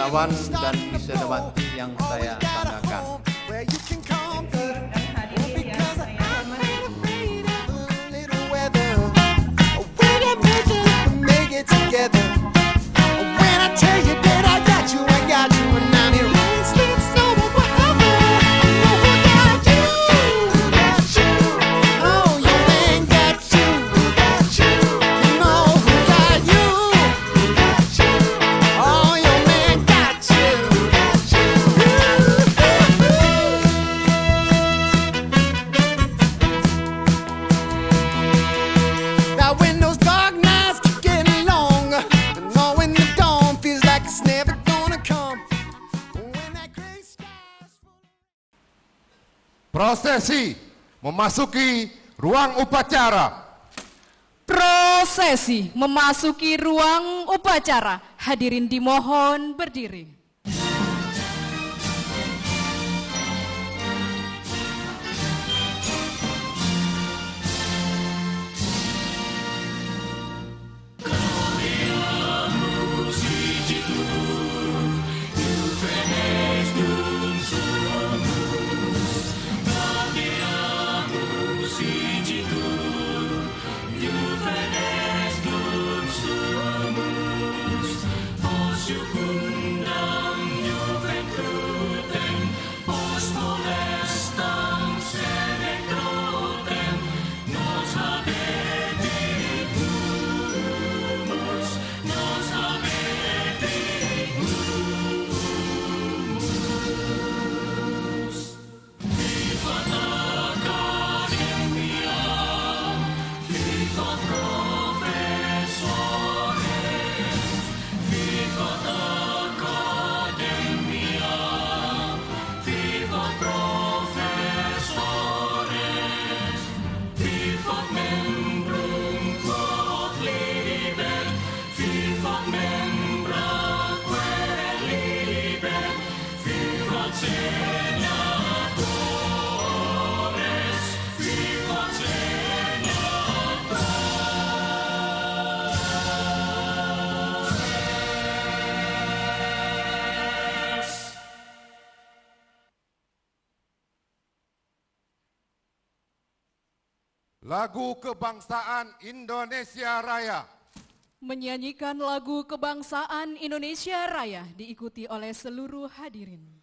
wisudawan dan wisudawati yang saya banggakan. Prosesi memasuki ruang upacara. Prosesi memasuki ruang upacara. Hadirin dimohon berdiri. Lagu Kebangsaan Indonesia Raya. Menyanyikan lagu Kebangsaan Indonesia Raya diikuti oleh seluruh hadirin.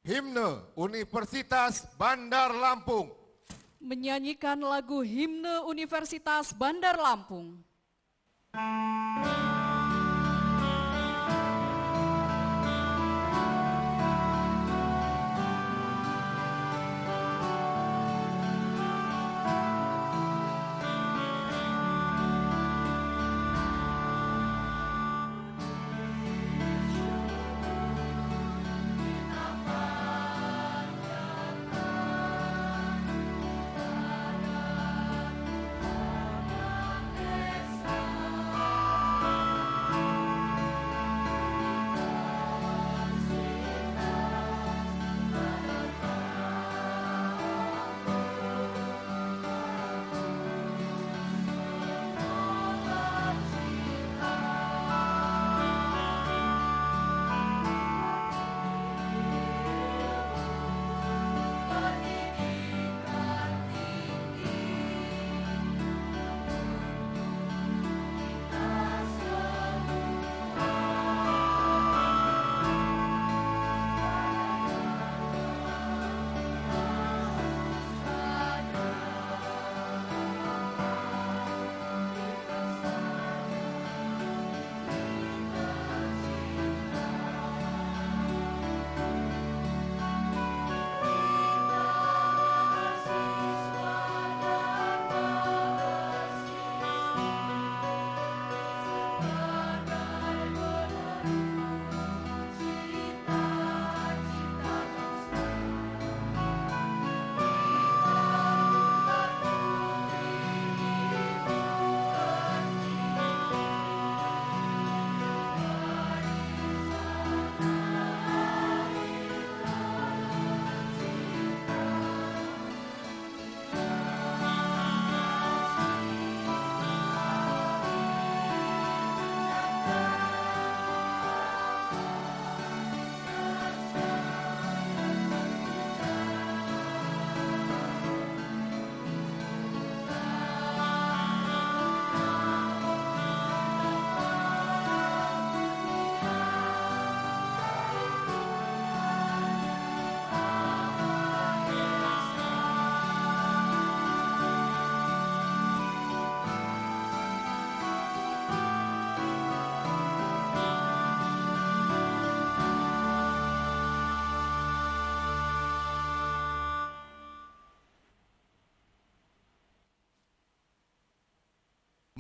Himne Universitas Bandar Lampung. Menyanyikan lagu Himne Universitas Bandar Lampung.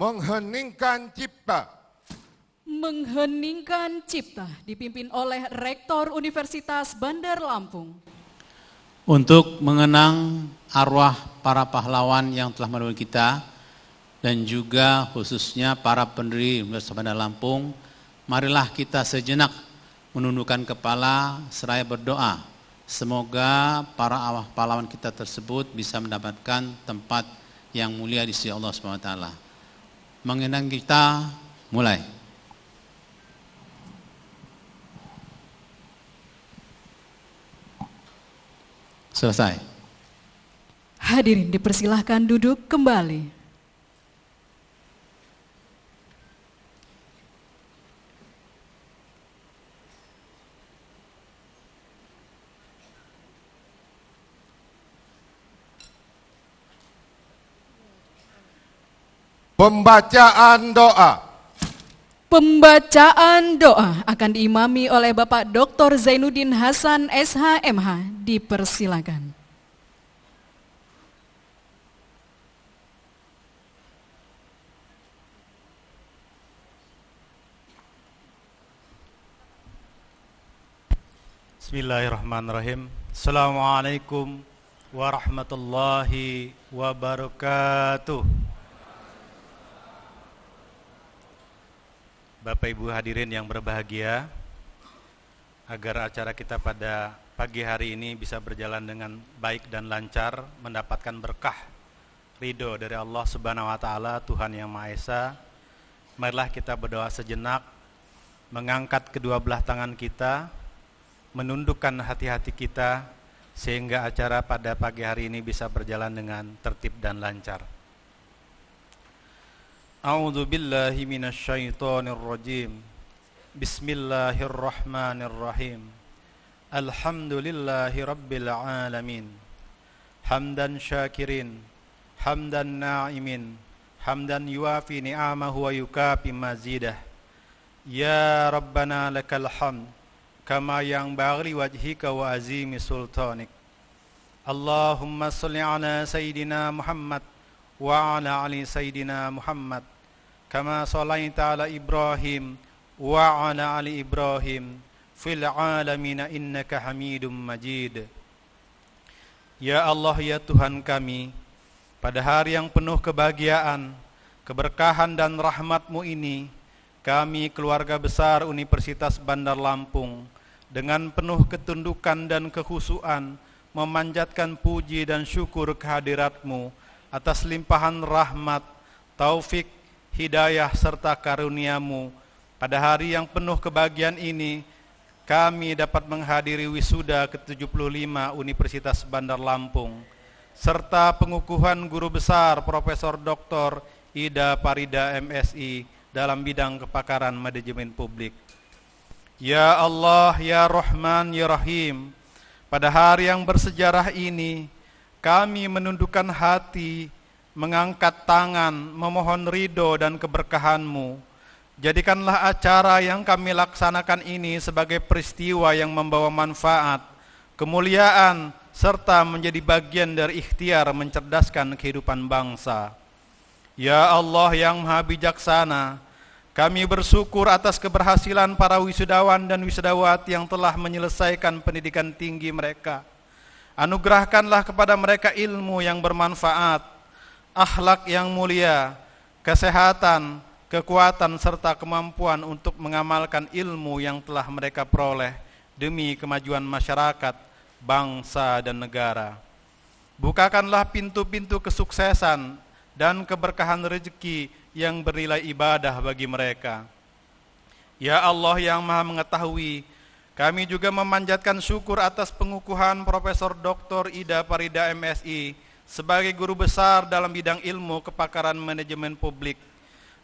mengheningkan cipta. Mengheningkan cipta dipimpin oleh Rektor Universitas Bandar Lampung. Untuk mengenang arwah para pahlawan yang telah menolong kita dan juga khususnya para pendiri Universitas Bandar Lampung, marilah kita sejenak menundukkan kepala seraya berdoa. Semoga para arwah pahlawan kita tersebut bisa mendapatkan tempat yang mulia di sisi Allah SWT. Mengenang kita, mulai. Selesai. Hadirin dipersilahkan duduk kembali. Pembacaan doa. Pembacaan doa akan diimami oleh Bapak Dr. Zainuddin Hasan SHMH. Dipersilakan. Bismillahirrahmanirrahim. Assalamualaikum warahmatullahi wabarakatuh. Bapak Ibu hadirin yang berbahagia, agar acara kita pada pagi hari ini bisa berjalan dengan baik dan lancar, mendapatkan berkah ridho dari Allah Subhanahu wa Ta'ala, Tuhan Yang Maha Esa. Marilah kita berdoa sejenak, mengangkat kedua belah tangan kita, menundukkan hati-hati kita, sehingga acara pada pagi hari ini bisa berjalan dengan tertib dan lancar. A'udzu billahi minasy syaithanir rajim. Bismillahirrahmanirrahim. Alhamdulillahi rabbil alamin. Hamdan syakirin, hamdan na'imin, hamdan yuafi ni'amahu wa yukafi mazidah. Ya Rabbana lakal hamd kama yanbaghi wajhika wa azimi sultanik. Allahumma salli ala sayyidina Muhammad wa ala ali sayyidina Muhammad kama sallaita ala Ibrahim wa ala ali Ibrahim fil alamin innaka Hamidum Majid. Ya Allah, ya Tuhan kami, pada hari yang penuh kebahagiaan, keberkahan dan rahmat-Mu ini, kami keluarga besar Universitas Bandar Lampung dengan penuh ketundukan dan kekhusyuan memanjatkan puji dan syukur kehadirat-Mu atas limpahan rahmat, taufik, hidayah serta karunia-Mu. Pada hari yang penuh kebahagiaan ini, kami dapat menghadiri wisuda ke-75 Universitas Bandar Lampung serta pengukuhan guru besar Profesor Dr. Ida Parida MSI dalam bidang kepakaran manajemen publik. Ya Allah, ya Rahman, ya Rahim, pada hari yang bersejarah ini, kami menundukkan hati, mengangkat tangan, memohon ridho dan keberkahan-Mu. Jadikanlah acara yang kami laksanakan ini sebagai peristiwa yang membawa manfaat, kemuliaan, serta menjadi bagian dari ikhtiar mencerdaskan kehidupan bangsa. Ya Allah yang Maha Bijaksana, kami bersyukur atas keberhasilan para wisudawan dan wisudawati yang telah menyelesaikan pendidikan tinggi mereka. Anugerahkanlah kepada mereka ilmu yang bermanfaat, akhlak yang mulia, kesehatan, kekuatan serta kemampuan untuk mengamalkan ilmu yang telah mereka peroleh demi kemajuan masyarakat, bangsa dan negara. Bukakanlah pintu-pintu kesuksesan dan keberkahan rezeki yang bernilai ibadah bagi mereka. Ya Allah yang Maha Mengetahui, kami juga memanjatkan syukur atas pengukuhan Profesor Dr. Ida Parida MSI sebagai guru besar dalam bidang ilmu kepakaran manajemen publik.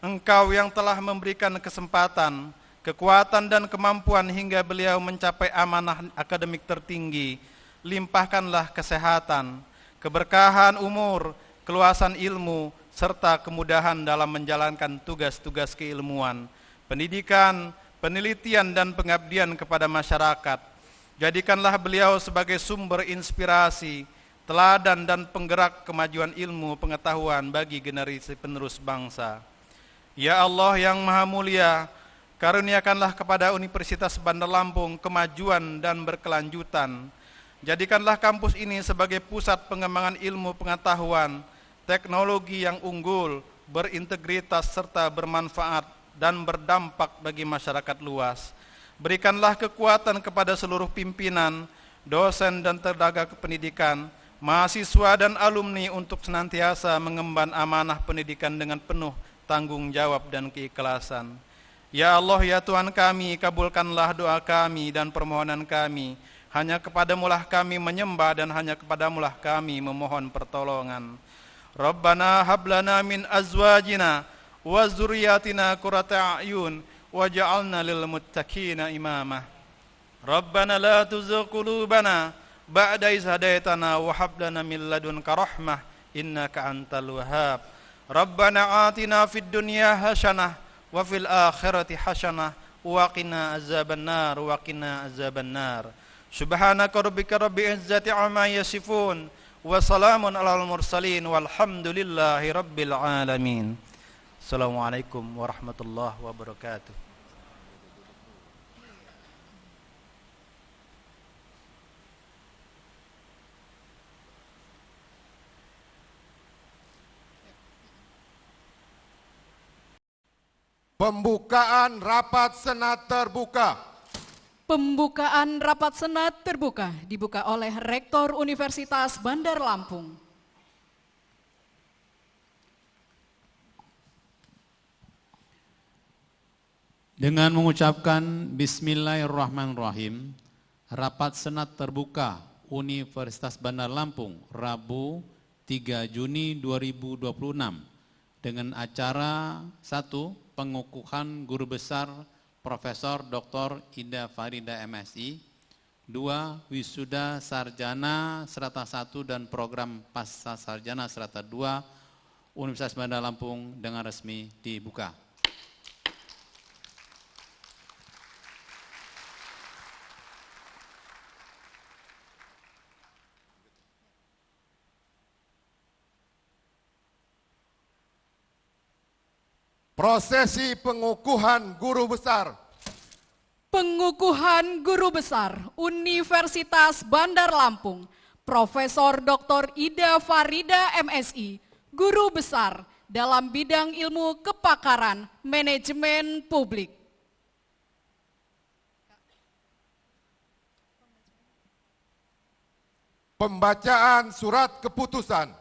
Engkau yang telah memberikan kesempatan, kekuatan dan kemampuan hingga beliau mencapai amanah akademik tertinggi. Limpahkanlah kesehatan, keberkahan umur, keluasan ilmu, serta kemudahan dalam menjalankan tugas-tugas keilmuan, pendidikan, penelitian dan pengabdian kepada masyarakat. Jadikanlah beliau sebagai sumber inspirasi, teladan dan penggerak kemajuan ilmu pengetahuan bagi generasi penerus bangsa. Ya Allah yang Maha Mulia, karuniakanlah kepada Universitas Bandar Lampung kemajuan dan berkelanjutan. Jadikanlah kampus ini sebagai pusat pengembangan ilmu pengetahuan, teknologi yang unggul, berintegritas serta bermanfaat dan berdampak bagi masyarakat luas. Berikanlah kekuatan kepada seluruh pimpinan, dosen dan tenaga kependidikan, mahasiswa dan alumni untuk senantiasa mengemban amanah pendidikan dengan penuh tanggung jawab dan keikhlasan. Ya Allah, ya Tuhan kami, kabulkanlah doa kami dan permohonan kami. Hanya kepadamulah kami menyembah dan hanya kepadamulah kami memohon pertolongan. Rabbana hablana min azwajina wa zurriyatina qurrata a'yun waj'alna lil muttaqina imama. Rabbana la tuzigh qulubana ba'da idh hadaitana wa hab lana min ladunka rahmah innaka antal wahhab. Rabbana atina fid dunya hasanah wa fil akhirati hasanah wa qina azabannar wa qina azabannar. Subhanaka rabbika rabbil izzati amma yasifun wa salamun alal mursalin walhamdulillahi rabbil alamin. Assalamualaikum warahmatullahi wabarakatuh. Pembukaan rapat Senat terbuka. Pembukaan rapat Senat terbuka dibuka oleh Rektor Universitas Bandar Lampung. Dengan mengucapkan Bismillahirrahmanirrahim, rapat Senat terbuka Universitas Bandar Lampung, Rabu 3 Juni 2026 dengan acara 1. Pengukuhan Guru Besar Profesor Dr. Ida Farida MSI, 2. Wisuda Sarjana Strata 1 dan Program Pasca Sarjana Strata 2 Universitas Bandar Lampung dengan resmi dibuka. Prosesi pengukuhan guru besar. Pengukuhan Guru Besar Universitas Bandar Lampung, Profesor Dr. Ida Farida MSI, Guru Besar dalam bidang ilmu kepakaran manajemen publik. Pembacaan surat keputusan.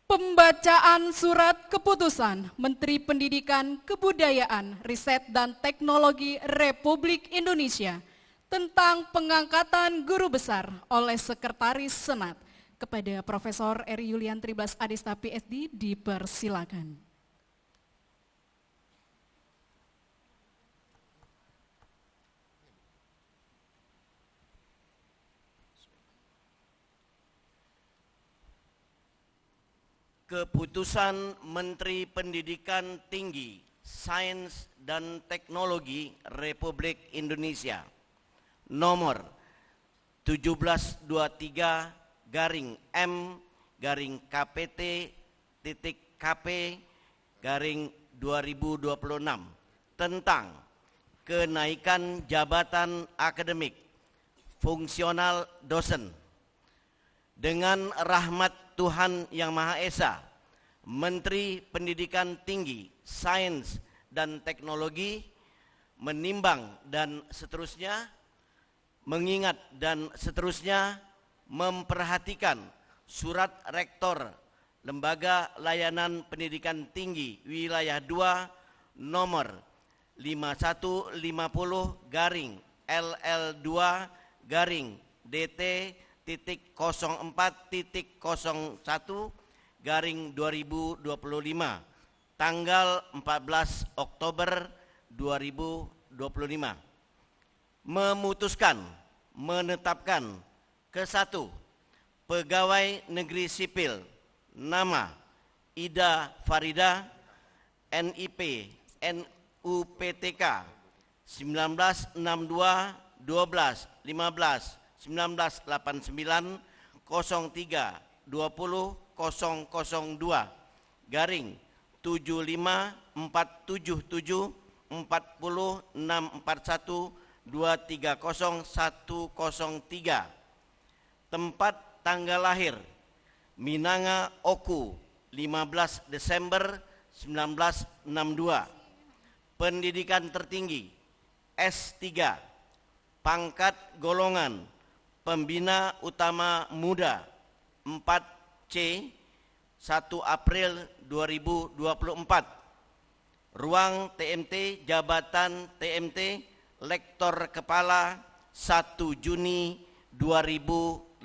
Pembacaan surat keputusan Menteri Pendidikan, Kebudayaan, Riset dan Teknologi Republik Indonesia tentang pengangkatan guru besar oleh Sekretaris Senat kepada Profesor Eri Yulian Triblas Adista PhD dipersilakan. Keputusan Menteri Pendidikan Tinggi, Sains dan Teknologi Republik Indonesia nomor 1723/KPT.KP/2026 tentang kenaikan jabatan akademik fungsional dosen. Dengan rahmat Tuhan Yang Maha Esa, Menteri Pendidikan Tinggi, Sains dan Teknologi menimbang dan seterusnya, mengingat dan seterusnya, memperhatikan surat Rektor Lembaga Layanan Pendidikan Tinggi Wilayah 2 nomor 5150-DT.04.01/2025 tanggal 14 Oktober 2025 memutuskan menetapkan ke-1 pegawai negeri sipil nama Ida Farida NIP NUPTK 1962-12-15-1989 03-20-002 garing 75 477 40 641 230 103. Tempat tanggal lahir Minanga Oku 15 Desember 1962. Pendidikan tertinggi S3. Pangkat golongan Pembina Utama Muda 4C 1 April 2024. Ruang TMT Jabatan TMT Lektor Kepala 1 Juni 2008.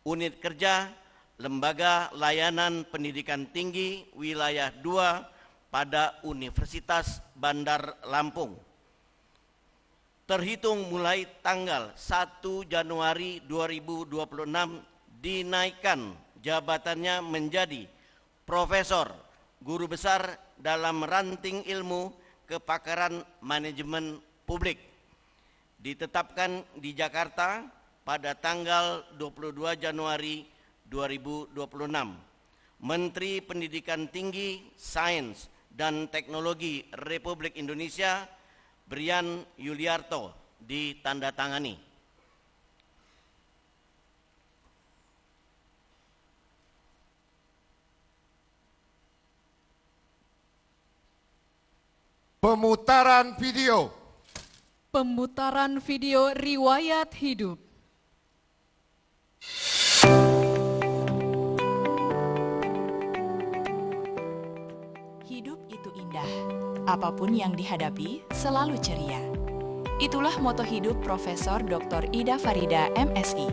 Unit kerja Lembaga Layanan Pendidikan Tinggi Wilayah 2 pada Universitas Bandar Lampung. Terhitung mulai tanggal 1 Januari 2026 dinaikkan jabatannya menjadi Profesor Guru Besar dalam ranting ilmu kepakaran manajemen publik. Ditetapkan di Jakarta pada tanggal 22 Januari 2026. Menteri Pendidikan Tinggi, Sains dan Teknologi Republik Indonesia Brian Yuliarto ditandatangani. Pemutaran video. Pemutaran video riwayat hidup. Hidup itu indah. Apapun yang dihadapi selalu ceria. Itulah moto hidup Profesor Dr. Ida Farida MSI,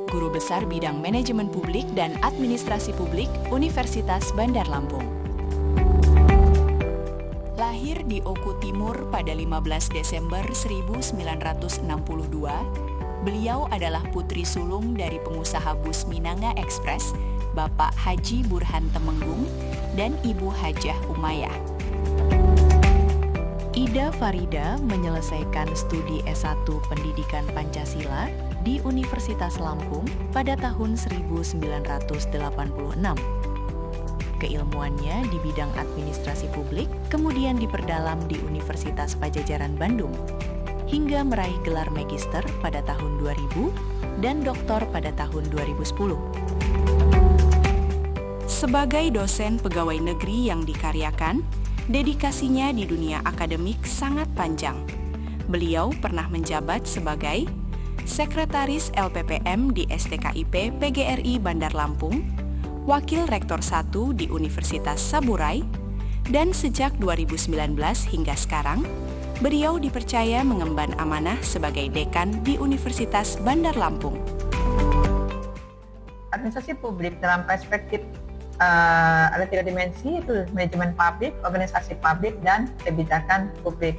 Guru Besar Bidang Manajemen Publik dan Administrasi Publik Universitas Bandar Lampung. Lahir di Oku Timur pada 15 Desember 1962, beliau adalah putri sulung dari pengusaha bus Minanga Express, Bapak Haji Burhan Temenggung dan Ibu Hajah Umayyah. Ida Farida menyelesaikan studi S1 Pendidikan Pancasila di Universitas Lampung pada tahun 1986. Keilmuannya di bidang administrasi publik kemudian diperdalam di Universitas Padjadjaran Bandung, hingga meraih gelar magister pada tahun 2000 dan doktor pada tahun 2010. Sebagai dosen pegawai negeri yang dikaryakan, dedikasinya di dunia akademik sangat panjang. Beliau pernah menjabat sebagai Sekretaris LPPM di STKIP PGRI Bandar Lampung, Wakil Rektor 1 di Universitas Saburai, dan sejak 2019 hingga sekarang, beliau dipercaya mengemban amanah sebagai Dekan di Universitas Bandar Lampung. Administrasi publik dalam perspektif ada 3 dimensi, itu manajemen publik, organisasi publik, dan kebijakan publik.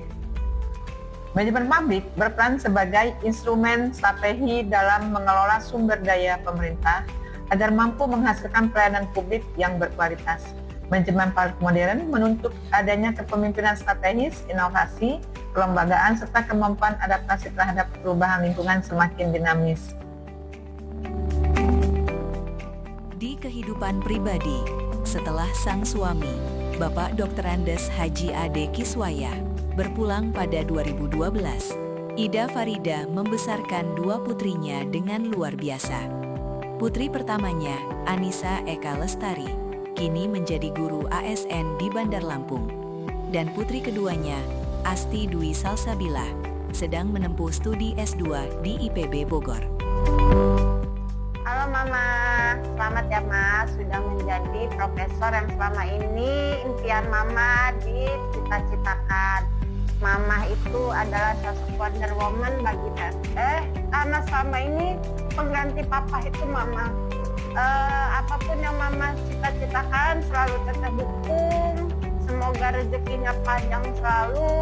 Manajemen publik berperan sebagai instrumen strategi dalam mengelola sumber daya pemerintah agar mampu menghasilkan pelayanan publik yang berkualitas. Manajemen publik modern menuntut adanya kepemimpinan strategis, inovasi, kelembagaan, serta kemampuan adaptasi terhadap perubahan lingkungan semakin dinamis. Di kehidupan pribadi, setelah sang suami, Bapak Dr. Andes Haji Ade Kiswaya, berpulang pada 2012, Ida Farida membesarkan 2 putrinya dengan luar biasa. Putri pertamanya, Anissa Eka Lestari, kini menjadi guru ASN di Bandar Lampung. Dan putri keduanya, Asti Dwi Salsabila, sedang menempuh studi S2 di IPB Bogor. Halo Mama, selamat ya Mas, sudah menjadi profesor yang selama ini impian Mama dicita-citakan. Mama itu adalah sosok Wonder Woman bagi Teteh, karena selama ini pengganti Papa itu Mama. Apapun yang Mama cita-citakan selalu Teteh dukung. Semoga rezekinya panjang selalu,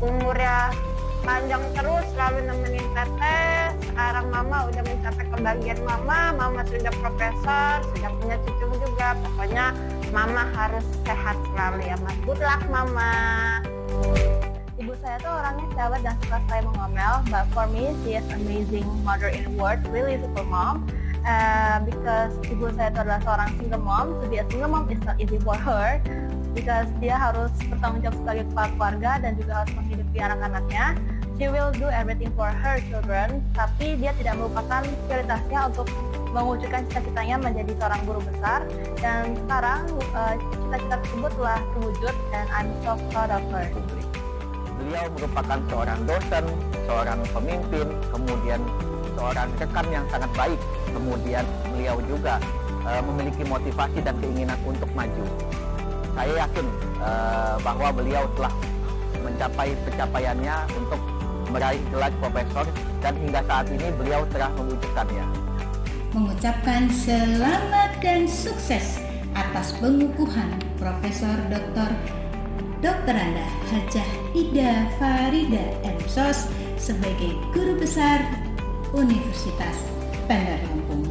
umurnya panjang terus, selalu nemenin Teteh. Sekarang Mama udah mencapai kebahagiaan Mama sudah profesor, sudah punya cucu juga. Pokoknya Mama harus sehat selalu ya Mas. Good luck Mama. Ibu saya tuh orangnya sahabat dan suka saya mengomel, but for me she is amazing mother in the world, really super mom. because ibu saya itu adalah seorang single mom. To be a single mom is not easy for her because dia harus bertanggung jawab sebagai kepala keluarga dan juga harus menghidupi anak-anaknya. She will do everything for her children, tapi dia tidak melupakan prioritasnya untuk mewujudkan cita-citanya menjadi seorang guru besar. Dan sekarang cita-cita tersebut telah terwujud dan I'm so proud of her. Beliau merupakan seorang dosen, seorang pemimpin, kemudian seorang rekan yang sangat baik. Kemudian beliau juga memiliki motivasi dan keinginan untuk maju. Saya yakin bahwa beliau telah mencapai pencapaiannya untuk meraih gelar profesor dan hingga saat ini beliau telah mewujudkannya. Mengucapkan selamat dan sukses atas pengukuhan Profesor Dr. Anda Hajah Ida Farida M.Sos sebagai Guru Besar Universitas Bandar Lampung.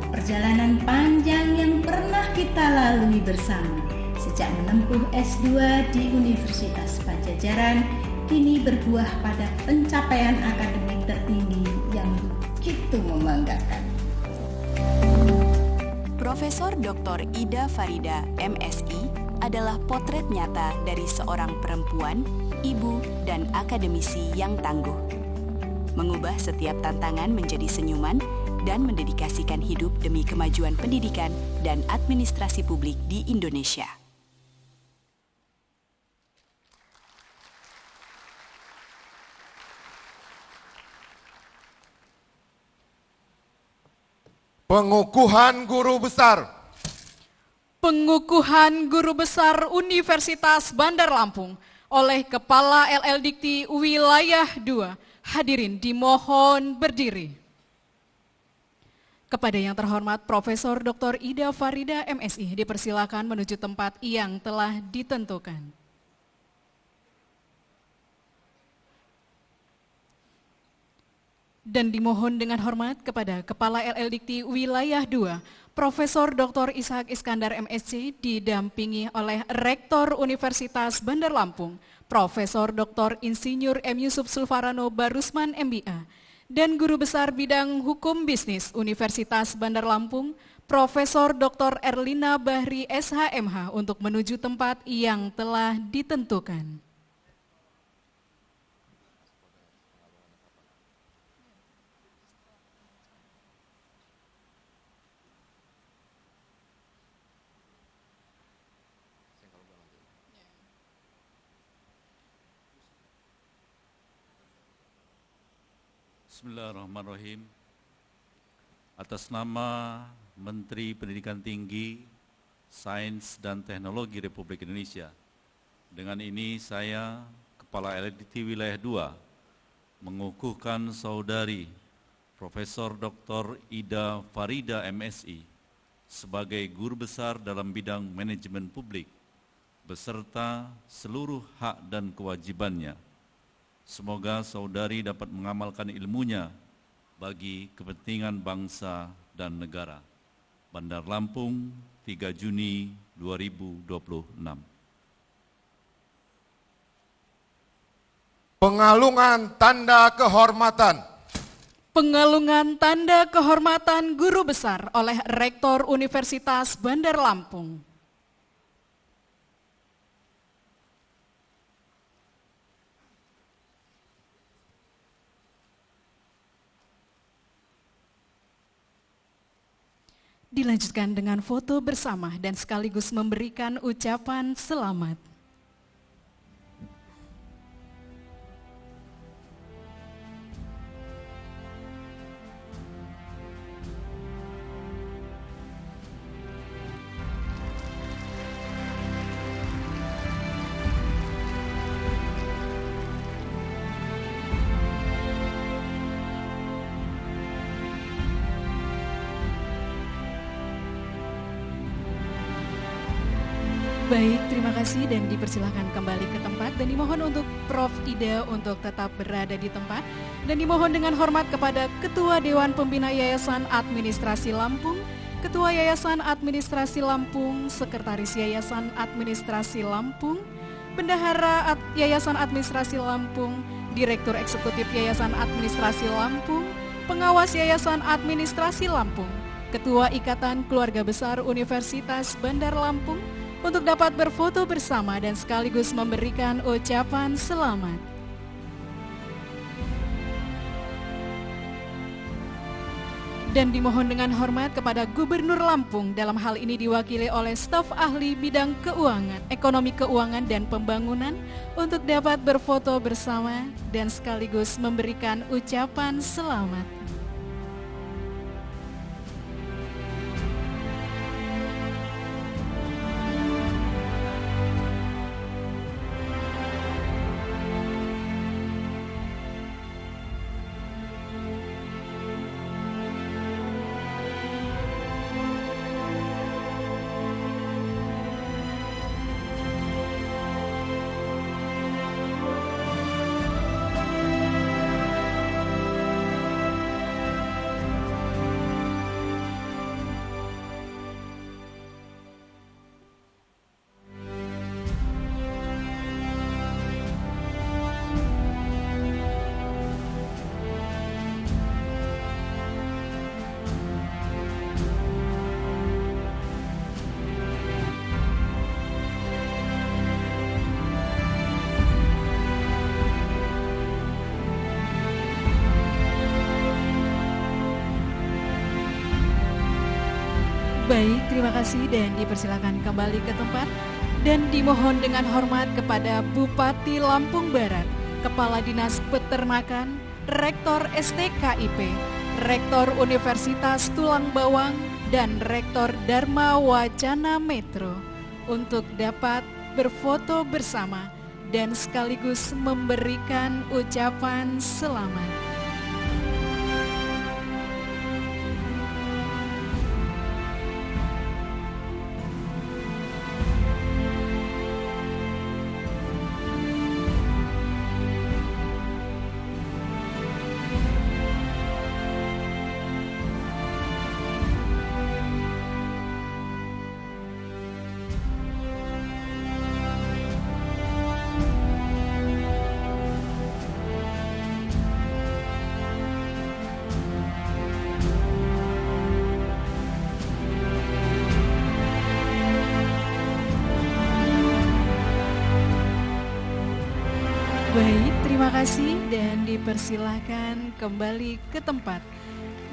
Perjalanan panjang yang pernah kita lalui bersama sejak menempuh S2 di Universitas Pajajaran kini berbuah pada pencapaian akademik tertinggi yang begitu membanggakan. Profesor Dr. Ida Farida MSI adalah potret nyata dari seorang perempuan, ibu, dan akademisi yang tangguh. Mengubah setiap tantangan menjadi senyuman dan mendedikasikan hidup demi kemajuan pendidikan dan administrasi publik di Indonesia. Pengukuhan Guru Besar. Pengukuhan Guru Besar Universitas Bandar Lampung oleh Kepala LL Dikti Wilayah 2. Hadirin dimohon berdiri. Kepada yang terhormat Profesor Dr. Ida Farida MSI dipersilakan menuju tempat yang telah ditentukan. Dan dimohon dengan hormat kepada Kepala LL Dikti Wilayah 2, Profesor Dr. Ishak Iskandar MSc didampingi oleh Rektor Universitas Bandar Lampung, Profesor Dr. Insinyur M. Yusuf Sulfarano Barusman MBA, dan Guru Besar Bidang Hukum Bisnis Universitas Bandar Lampung, Profesor Dr. Erlina Bahri SHMH untuk menuju tempat yang telah ditentukan. Bismillahirrahmanirrahim. Atas nama Menteri Pendidikan Tinggi, Sains dan Teknologi Republik Indonesia, dengan ini saya, Kepala LDT Wilayah 2, mengukuhkan Saudari Profesor Dr. Ida Farida MSI sebagai Guru Besar dalam bidang manajemen publik, beserta seluruh hak dan kewajibannya. Semoga saudari dapat mengamalkan ilmunya bagi kepentingan bangsa dan negara. Bandar Lampung, 3 Juni 2026. Pengalungan tanda kehormatan. Pengalungan tanda kehormatan Guru Besar oleh Rektor Universitas Bandar Lampung. Dilanjutkan dengan foto bersama dan sekaligus memberikan ucapan selamat. Baik, terima kasih dan dipersilakan kembali ke tempat dan dimohon untuk Prof. Ida untuk tetap berada di tempat dan dimohon dengan hormat kepada Ketua Dewan Pembina Yayasan Administrasi Lampung, Ketua Yayasan Administrasi Lampung, Sekretaris Yayasan Administrasi Lampung, Bendahara Yayasan Administrasi Lampung, Direktur Eksekutif Yayasan Administrasi Lampung, Pengawas Yayasan Administrasi Lampung, Ketua Ikatan Keluarga Besar Universitas Bandar Lampung, untuk dapat berfoto bersama dan sekaligus memberikan ucapan selamat. Dan dimohon dengan hormat kepada Gubernur Lampung, dalam hal ini diwakili oleh staf ahli bidang keuangan, ekonomi keuangan dan pembangunan, untuk dapat berfoto bersama dan sekaligus memberikan ucapan selamat. Baik, terima kasih dan dipersilakan kembali ke tempat. Dan dimohon dengan hormat kepada Bupati Lampung Barat, Kepala Dinas Peternakan, Rektor STKIP, Rektor Universitas Tulang Bawang, dan Rektor Dharma Wacana Metro untuk dapat berfoto bersama dan sekaligus memberikan ucapan selamat. Baik, terima kasih dan dipersilakan kembali ke tempat.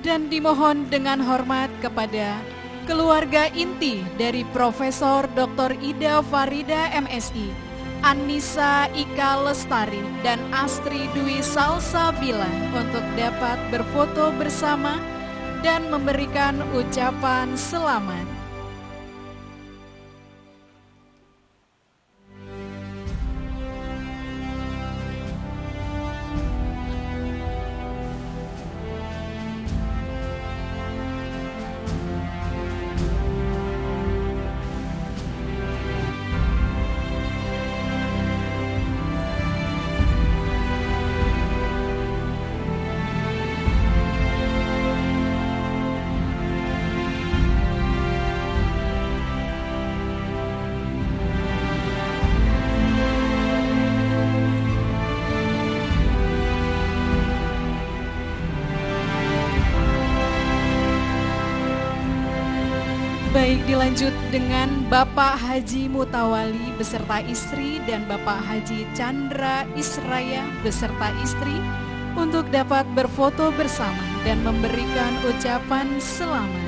Dan dimohon dengan hormat kepada keluarga inti dari Profesor Dr. Ida Farida MSI, Anissa Ika Lestari dan Astri Dwi Salsabila untuk dapat berfoto bersama dan memberikan ucapan selamat. Baik, dilanjut dengan Bapak Haji Mutawali beserta istri dan Bapak Haji Chandra Israya beserta istri untuk dapat berfoto bersama dan memberikan ucapan selamat.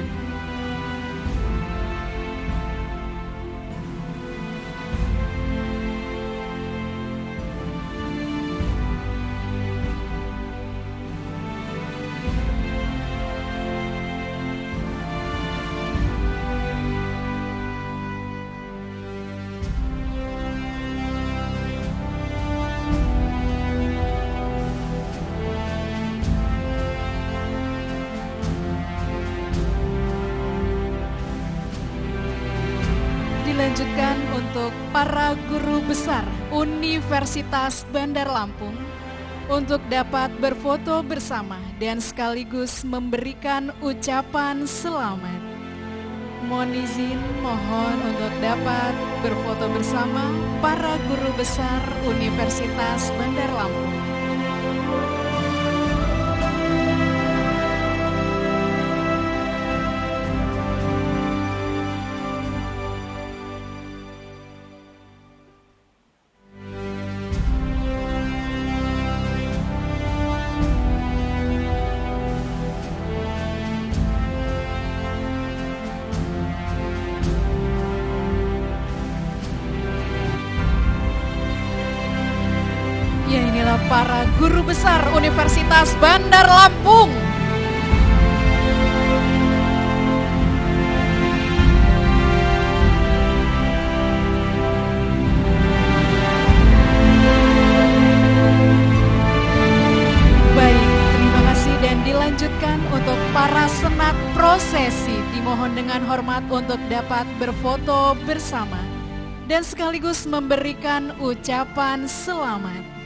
Dilanjutkan untuk para guru besar Universitas Bandar Lampung untuk dapat berfoto bersama dan sekaligus memberikan ucapan selamat. Mohon izin, mohon untuk dapat berfoto bersama para guru besar Universitas Bandar Lampung. Ya, inilah para guru besar Universitas Bandar Lampung. Baik, terima kasih dan dilanjutkan untuk para senat prosesi. Dimohon dengan hormat untuk dapat berfoto bersama dan sekaligus memberikan ucapan selamat.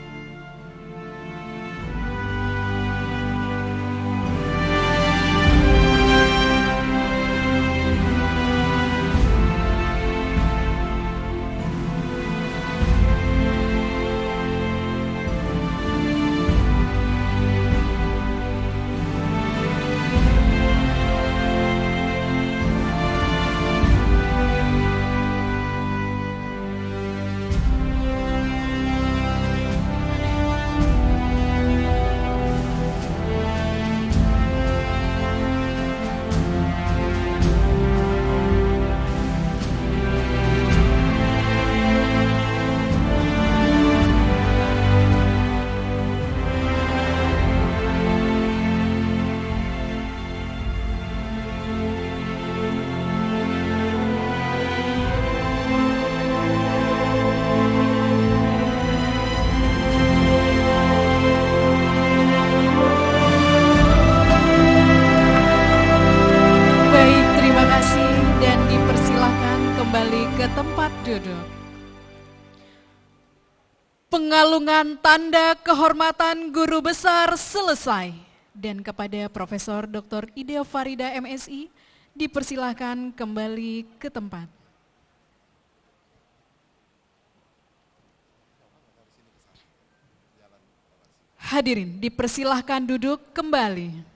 Pengalungan tanda kehormatan guru besar selesai dan kepada Profesor Dr. Ida Farida MSI dipersilahkan kembali ke tempat. Hadirin dipersilahkan duduk kembali.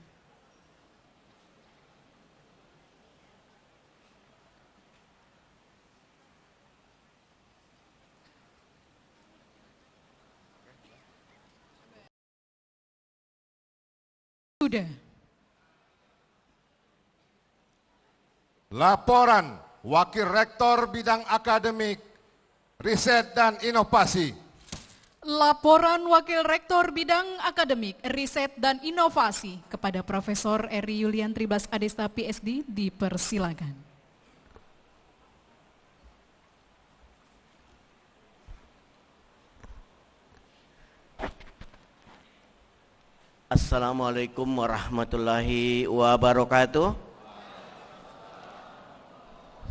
Sudah. Laporan Wakil Rektor Bidang Akademik, Riset dan Inovasi. Laporan Wakil Rektor Bidang Akademik, Riset dan Inovasi kepada Profesor Eri Yulian Tribas Adesta PSD dipersilakan. Assalamualaikum warahmatullahi wabarakatuh.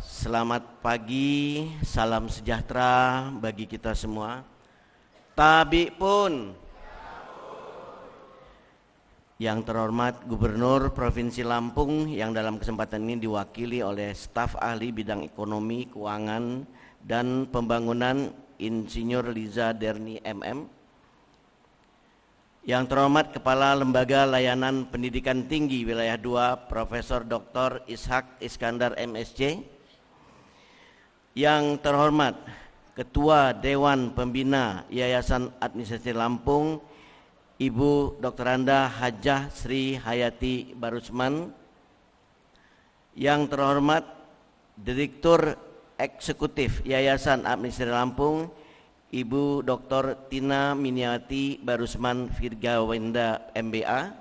Selamat pagi, salam sejahtera bagi kita semua. Tabi pun. Yang terhormat Gubernur Provinsi Lampung yang dalam kesempatan ini diwakili oleh staf ahli bidang ekonomi, keuangan, dan pembangunan Insinyur Liza Derni MM. Yang terhormat Kepala Lembaga Layanan Pendidikan Tinggi Wilayah 2 Profesor Dr. Ishak Iskandar MSc. Yang terhormat Ketua Dewan Pembina Yayasan Administrasi Lampung Ibu Dr. Anda Hajah Sri Hayati Barusman. Yang terhormat Direktur Eksekutif Yayasan Administrasi Lampung Ibu Dr. Tina Miniati Barusman Virgawenda MBA.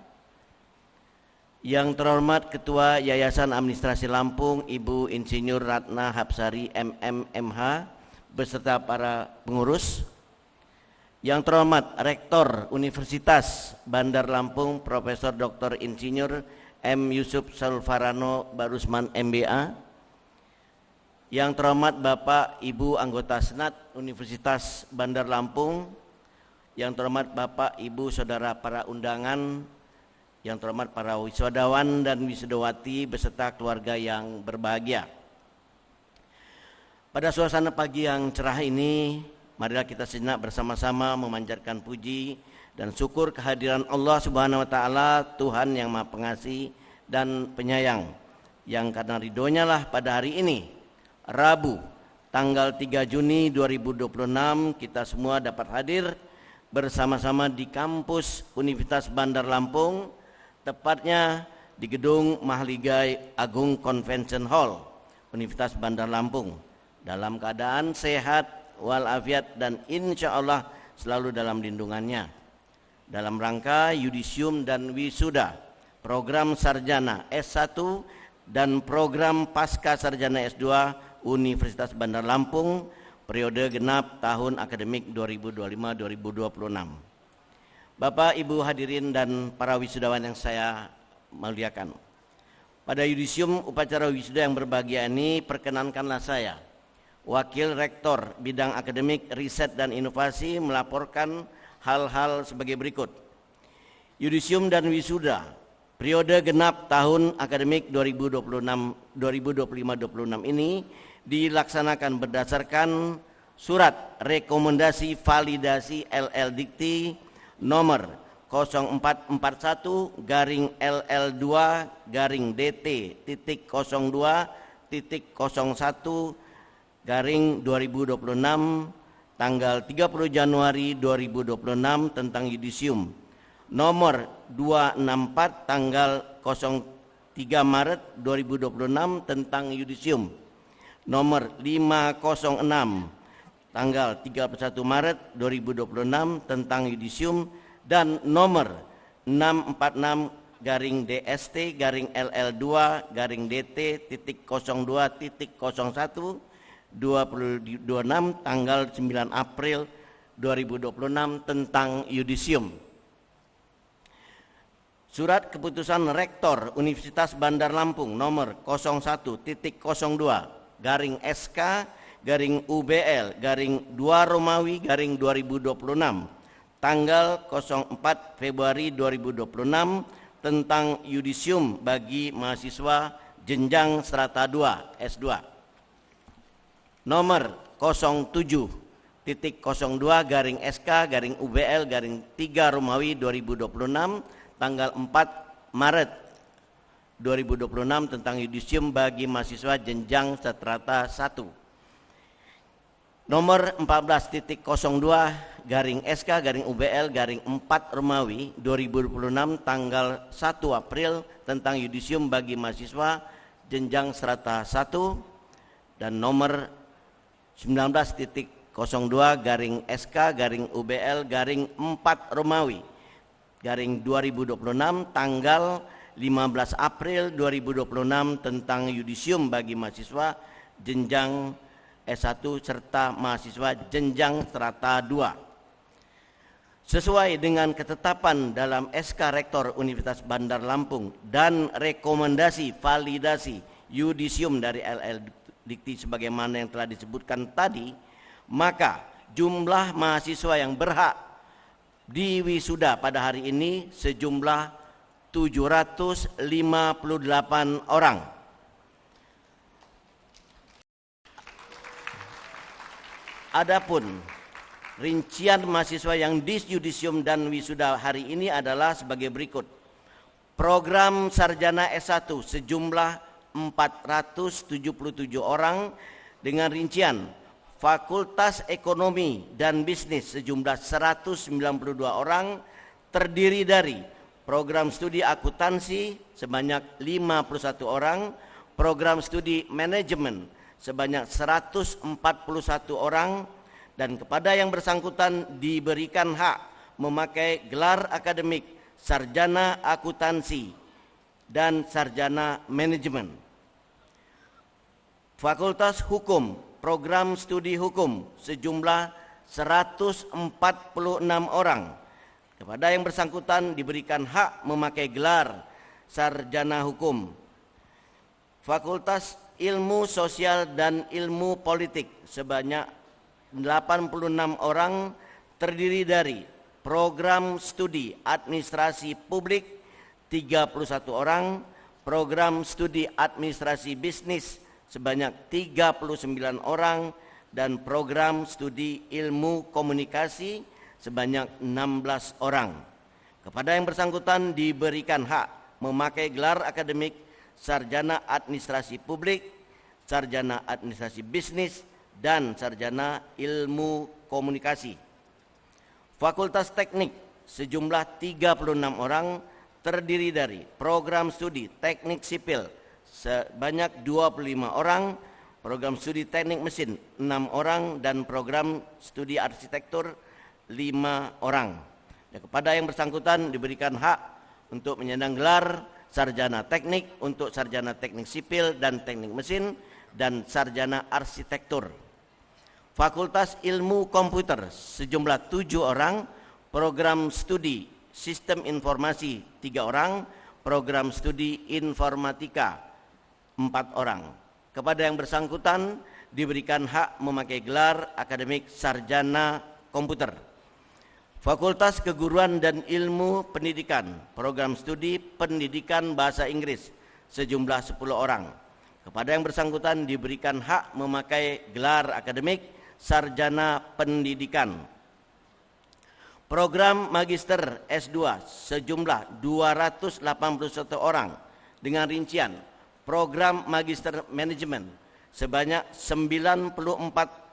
Yang terhormat Ketua Yayasan Administrasi Lampung Ibu Insinyur Ratna Hapsari MMMH beserta para pengurus. Yang terhormat Rektor Universitas Bandar Lampung Profesor Dr. Insinyur M. Yusuf Sulfarano Barusman MBA. Yang terhormat Bapak Ibu anggota Senat Universitas Bandar Lampung, yang terhormat Bapak Ibu saudara para undangan, yang terhormat para wisudawan dan wisudawati beserta keluarga yang berbahagia. Pada suasana pagi yang cerah ini, marilah kita sejenak bersama-sama memanjatkan puji dan syukur kehadiran Allah Subhanahu wa taala, Tuhan yang Maha Pengasih dan Penyayang, yang karena ridhonya lah pada hari ini Rabu, tanggal 3 Juni 2026 kita semua dapat hadir bersama-sama di kampus Universitas Bandar Lampung, tepatnya di Gedung Mahligai Agung Convention Hall Universitas Bandar Lampung, dalam keadaan sehat walafiat dan insya Allah selalu dalam lindungannya. Dalam rangka yudisium dan wisuda, program sarjana S1 dan program pasca sarjana S2 Universitas Bandar Lampung periode genap tahun akademik 2025-2026. Bapak, Ibu hadirin dan para wisudawan yang saya muliakan. Pada yudisium upacara wisuda yang berbahagia ini, perkenankanlah saya, Wakil Rektor Bidang Akademik, Riset dan Inovasi, melaporkan hal-hal sebagai berikut. Yudisium dan wisuda periode genap tahun akademik 2025-2026 ini dilaksanakan berdasarkan surat rekomendasi validasi LL Dikti nomor 04/4/LL2-DT.02.01/2026 tanggal 30 Januari 2026 tentang yudisium, nomor 264 tanggal 03 Maret 2026 tentang yudisium, nomor 506 tanggal 31 Maret 2026 tentang yudisium, dan nomor 646-DST-LL2-DT.02.01/2026 tanggal 9 April 2026 tentang yudisium. Surat Keputusan Rektor Universitas Bandar Lampung nomor 01.02/SK/UBL/2 Romawi /2026 tanggal 04 Februari 2026 tentang yudisium bagi mahasiswa jenjang strata 2 S2. Nomor 07.02/SK/UBL/3 Romawi 2026 tanggal 4 Maret 2026 tentang yudisium bagi mahasiswa jenjang strata 1. Nomor 14.02/SK/UBL/4 Romawi 2026 tanggal 1 April tentang yudisium bagi mahasiswa jenjang strata 1, dan nomor 19.02/SK/UBL/4 Romawi 2026 tanggal 15 April 2026 tentang yudisium bagi mahasiswa jenjang S1 serta mahasiswa jenjang strata 2. Sesuai dengan ketetapan dalam SK Rektor Universitas Bandar Lampung dan rekomendasi validasi yudisium dari LL Dikti sebagaimana yang telah disebutkan tadi, maka jumlah mahasiswa yang berhak diwisuda pada hari ini sejumlah 758 orang. Adapun rincian mahasiswa yang disyudisium dan wisuda hari ini adalah sebagai berikut. Program sarjana S1 sejumlah 477 orang dengan rincian Fakultas Ekonomi dan Bisnis sejumlah 192 orang, terdiri dari program studi akuntansi sebanyak 51 orang, program studi manajemen sebanyak 141 orang, dan kepada yang bersangkutan diberikan hak memakai gelar akademik sarjana akuntansi dan sarjana manajemen. Fakultas Hukum, program studi hukum sejumlah 146 orang. Kepada yang bersangkutan diberikan hak memakai gelar sarjana hukum. Fakultas Ilmu Sosial dan Ilmu Politik sebanyak 86 orang, terdiri dari program studi administrasi publik 31 orang, program studi administrasi bisnis sebanyak 39 orang, dan program studi ilmu komunikasi sebanyak 16 orang. Kepada yang bersangkutan diberikan hak memakai gelar akademik sarjana administrasi publik, sarjana administrasi bisnis, dan sarjana ilmu komunikasi. Fakultas Teknik sejumlah 36 orang, terdiri dari program studi teknik sipil sebanyak 25 orang, program studi teknik mesin 6 orang, dan program studi arsitektur orang. Dan kepada yang bersangkutan diberikan hak untuk menyandang gelar sarjana teknik untuk sarjana teknik sipil dan teknik mesin dan sarjana arsitektur. Fakultas Ilmu Komputer sejumlah 7 orang, program studi Sistem Informasi 3 orang, program studi Informatika 4 orang. Kepada yang bersangkutan diberikan hak memakai gelar akademik sarjana komputer. Fakultas Keguruan dan Ilmu Pendidikan, program studi Pendidikan Bahasa Inggris sejumlah 10 orang. Kepada yang bersangkutan diberikan hak memakai gelar akademik sarjana pendidikan. Program Magister S2 sejumlah 281 orang dengan rincian program Magister Manajemen sebanyak 94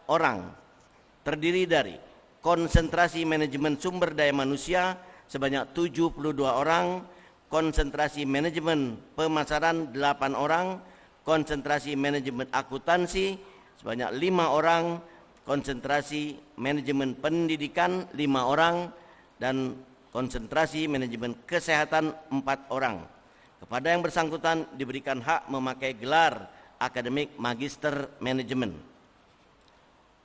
orang, terdiri dari konsentrasi manajemen sumber daya manusia sebanyak 72 orang, konsentrasi manajemen pemasaran 8 orang, konsentrasi manajemen akuntansi sebanyak 5 orang, konsentrasi manajemen pendidikan 5 orang, dan konsentrasi manajemen kesehatan 4 orang. Kepada yang bersangkutan diberikan hak memakai gelar akademik magister manajemen.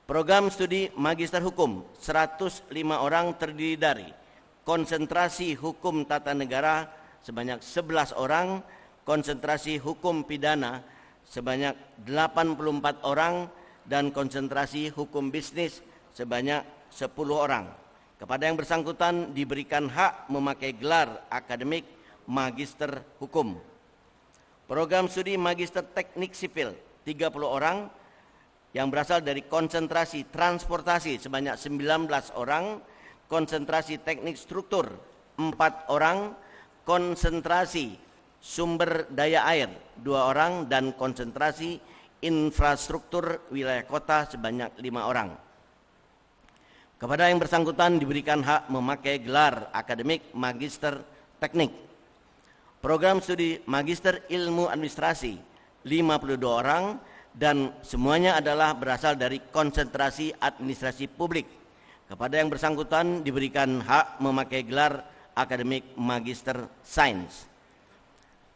Program studi magister hukum 105 orang, terdiri dari konsentrasi hukum tata negara sebanyak 11 orang, konsentrasi hukum pidana sebanyak 84 orang, dan konsentrasi hukum bisnis sebanyak 10 orang. Kepada yang bersangkutan diberikan hak memakai gelar akademik magister hukum. Program studi magister teknik sipil 30 orang yang berasal dari konsentrasi transportasi sebanyak 19 orang, konsentrasi teknik struktur 4 orang, konsentrasi sumber daya air 2 orang, dan konsentrasi infrastruktur wilayah kota sebanyak 5 orang. Kepada yang bersangkutan diberikan hak memakai gelar akademik magister teknik. Program studi magister ilmu administrasi 52 orang, dan semuanya adalah berasal dari konsentrasi administrasi publik. Kepada yang bersangkutan diberikan hak memakai gelar akademik magister sains.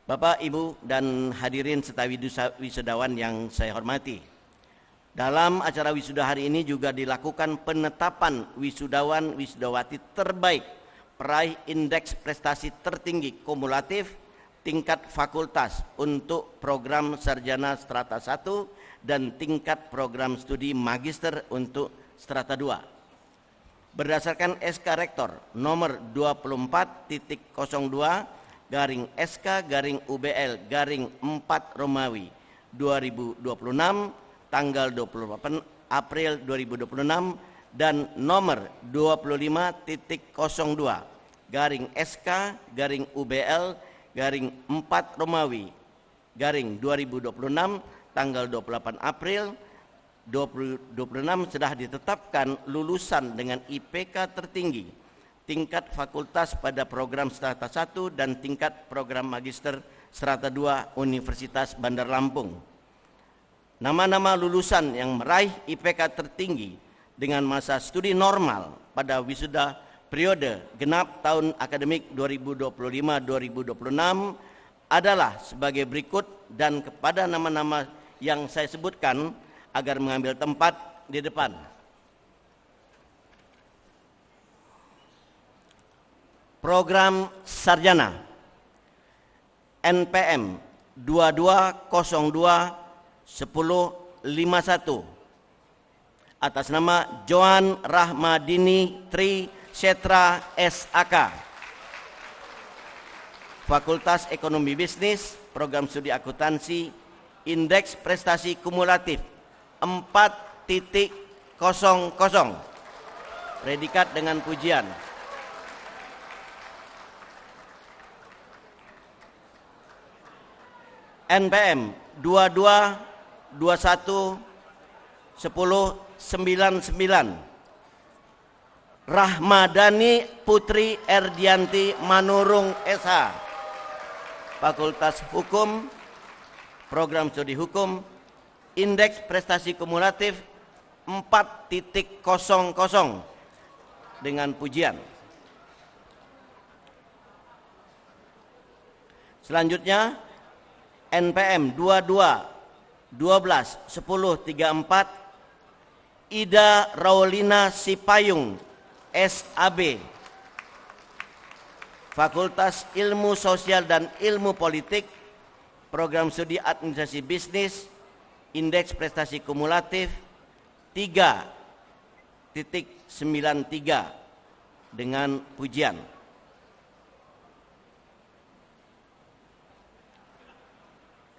Bapak, Ibu, dan hadirin serta wisudawan yang saya hormati. Dalam acara wisuda hari ini juga dilakukan penetapan wisudawan-wisudawati terbaik peraih indeks prestasi tertinggi kumulatif tingkat fakultas untuk program sarjana strata 1 dan tingkat program studi magister untuk strata 2. Berdasarkan SK Rektor nomor 24.02 garing SK garing UBL garing 4 Romawi 2026 tanggal 28 April 2026 dan nomor 25.02 garing SK garing UBL garing 4 Romawi garing 2026 tanggal 28 April 2026 sudah ditetapkan lulusan dengan IPK tertinggi tingkat fakultas pada program strata 1 dan tingkat program magister strata 2 Universitas Bandar Lampung. Nama-nama lulusan yang meraih IPK tertinggi dengan masa studi normal pada wisuda periode genap tahun akademik 2025-2026 adalah sebagai berikut, dan kepada nama-nama yang saya sebutkan agar mengambil tempat di depan. Program sarjana NPM 2202-1051 atas nama Joan Rahmadini Tri Setra SAK, Fakultas Ekonomi Bisnis, Program Studi Akuntansi, Indeks Prestasi Kumulatif 4.00, predikat dengan pujian. NPM 2221-1099 Rahmadani Putri Erdianti Manurung SH, Fakultas Hukum, Program Studi Hukum, Indeks Prestasi Kumulatif 4.00, dengan pujian. Selanjutnya NPM 22-12-10-34 Ida Raulina Sipayung, SAB, Fakultas Ilmu Sosial dan Ilmu Politik, Program Studi Administrasi Bisnis, Indeks Prestasi Kumulatif 3.93 dengan pujian.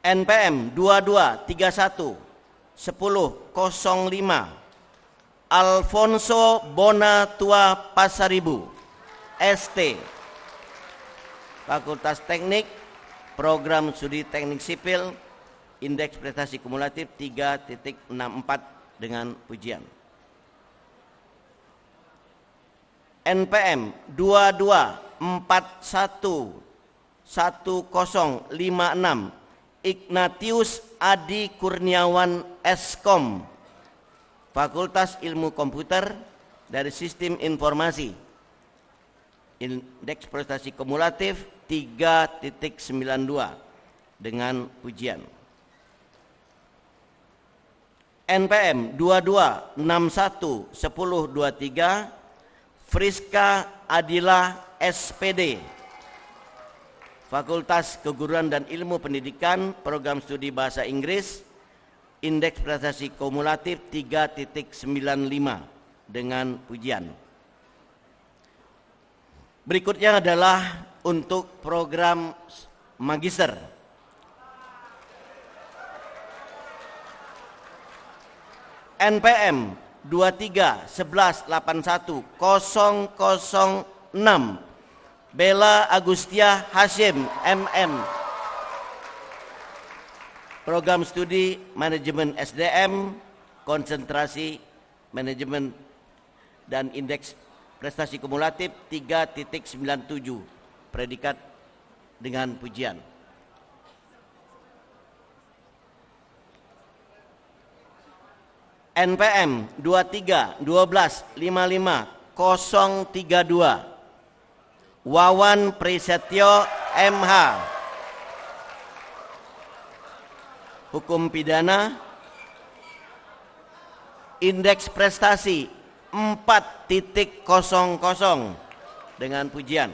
NPM 22-31-10-05 Alfonso Bonatua Pasaribu, ST, Fakultas Teknik, Program Studi Teknik Sipil, Indeks Prestasi Kumulatif 3.64 dengan pujian. NPM 22-41-10-56 Ignatius Adi Kurniawan, Eskom, Fakultas Ilmu Komputer dari Sistem Informasi, Indeks Prestasi Kumulatif 3.92 dengan pujian. NPM 22-61-10-23 Friska Adila, SPD, Fakultas Keguruan dan Ilmu Pendidikan, Program Studi Bahasa Inggris, Indeks Prestasi Kumulatif 3.95 dengan pujian. Berikutnya adalah untuk program magister. NPM 23-11-81-006 Bella Agustia Hashim, MM, Program Studi Manajemen SDM, Konsentrasi Manajemen dan Indeks Prestasi Kumulatif 3.97 predikat dengan pujian. NPM 23-12-55-032 Wawan Prisetyo, MH, Hukum Pidana, Indeks Prestasi 4.00 dengan pujian.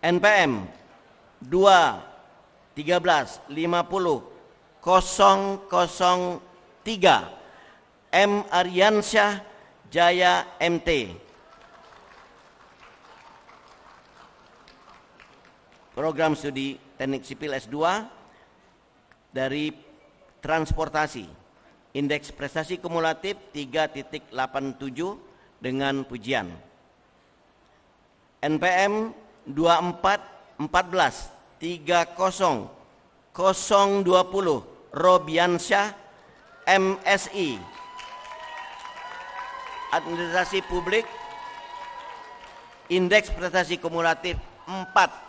NPM 2-13-50-003 M. Aryansyah Jaya, MT, Program Studi Teknik Sipil S2 dari Transportasi, Indeks Prestasi Kumulatif 3.87 dengan pujian. NPM 24-14-30-020 Robiansyah, MSI, Administrasi Publik, Indeks Prestasi Kumulatif 4.00.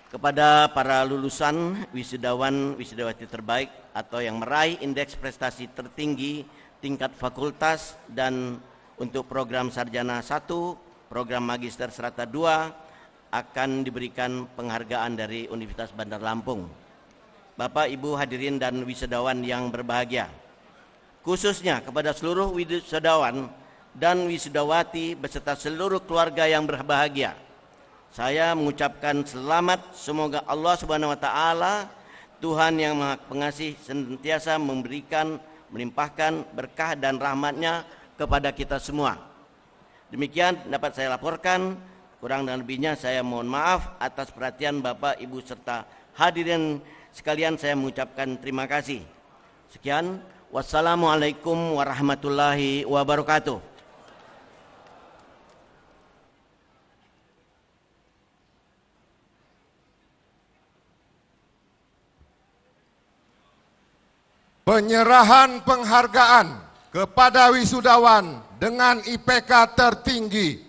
Kepada para lulusan wisudawan wisudawati terbaik atau yang meraih indeks prestasi tertinggi tingkat fakultas dan untuk program sarjana 1, program magister serata 2 akan diberikan penghargaan dari Universitas Bandar Lampung. Bapak, Ibu hadirin dan wisudawan yang berbahagia, khususnya kepada seluruh wisudawan dan wisudawati beserta seluruh keluarga yang berbahagia, saya mengucapkan selamat. Semoga Allah Subhanahu wa taala, Tuhan yang Maha Pengasih, senantiasa memberikan, melimpahkan berkah dan rahmat-Nya kepada kita semua. Demikian dapat saya laporkan. Kurang dan lebihnya saya mohon maaf atas perhatian Bapak, Ibu serta hadirin sekalian. Saya mengucapkan terima kasih. Sekian, wassalamualaikum warahmatullahi wabarakatuh. Penyerahan penghargaan kepada wisudawan dengan IPK tertinggi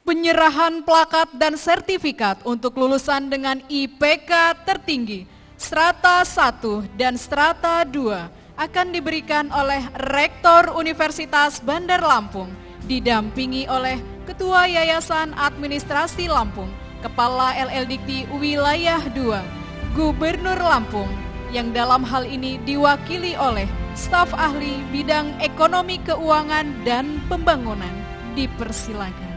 penyerahan plakat dan sertifikat untuk lulusan dengan IPK tertinggi strata 1 dan strata 2 akan diberikan oleh Rektor Universitas Bandar Lampung didampingi oleh Ketua Yayasan Administrasi Lampung, Kepala LLDikti Wilayah 2, Gubernur Lampung, yang dalam hal ini diwakili oleh staf ahli bidang ekonomi keuangan dan pembangunan. Dipersilakan.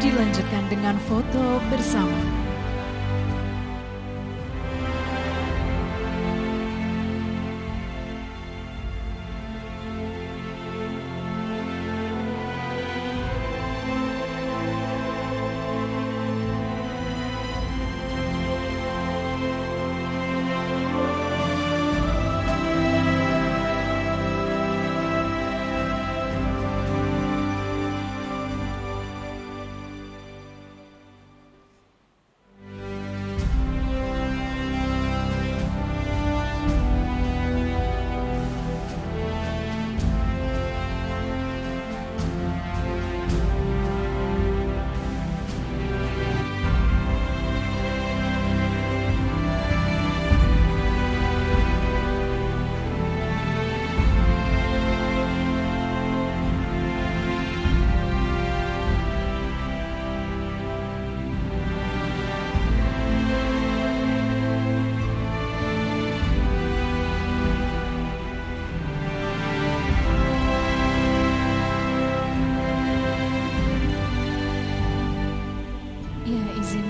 Dilanjutkan dengan foto bersama.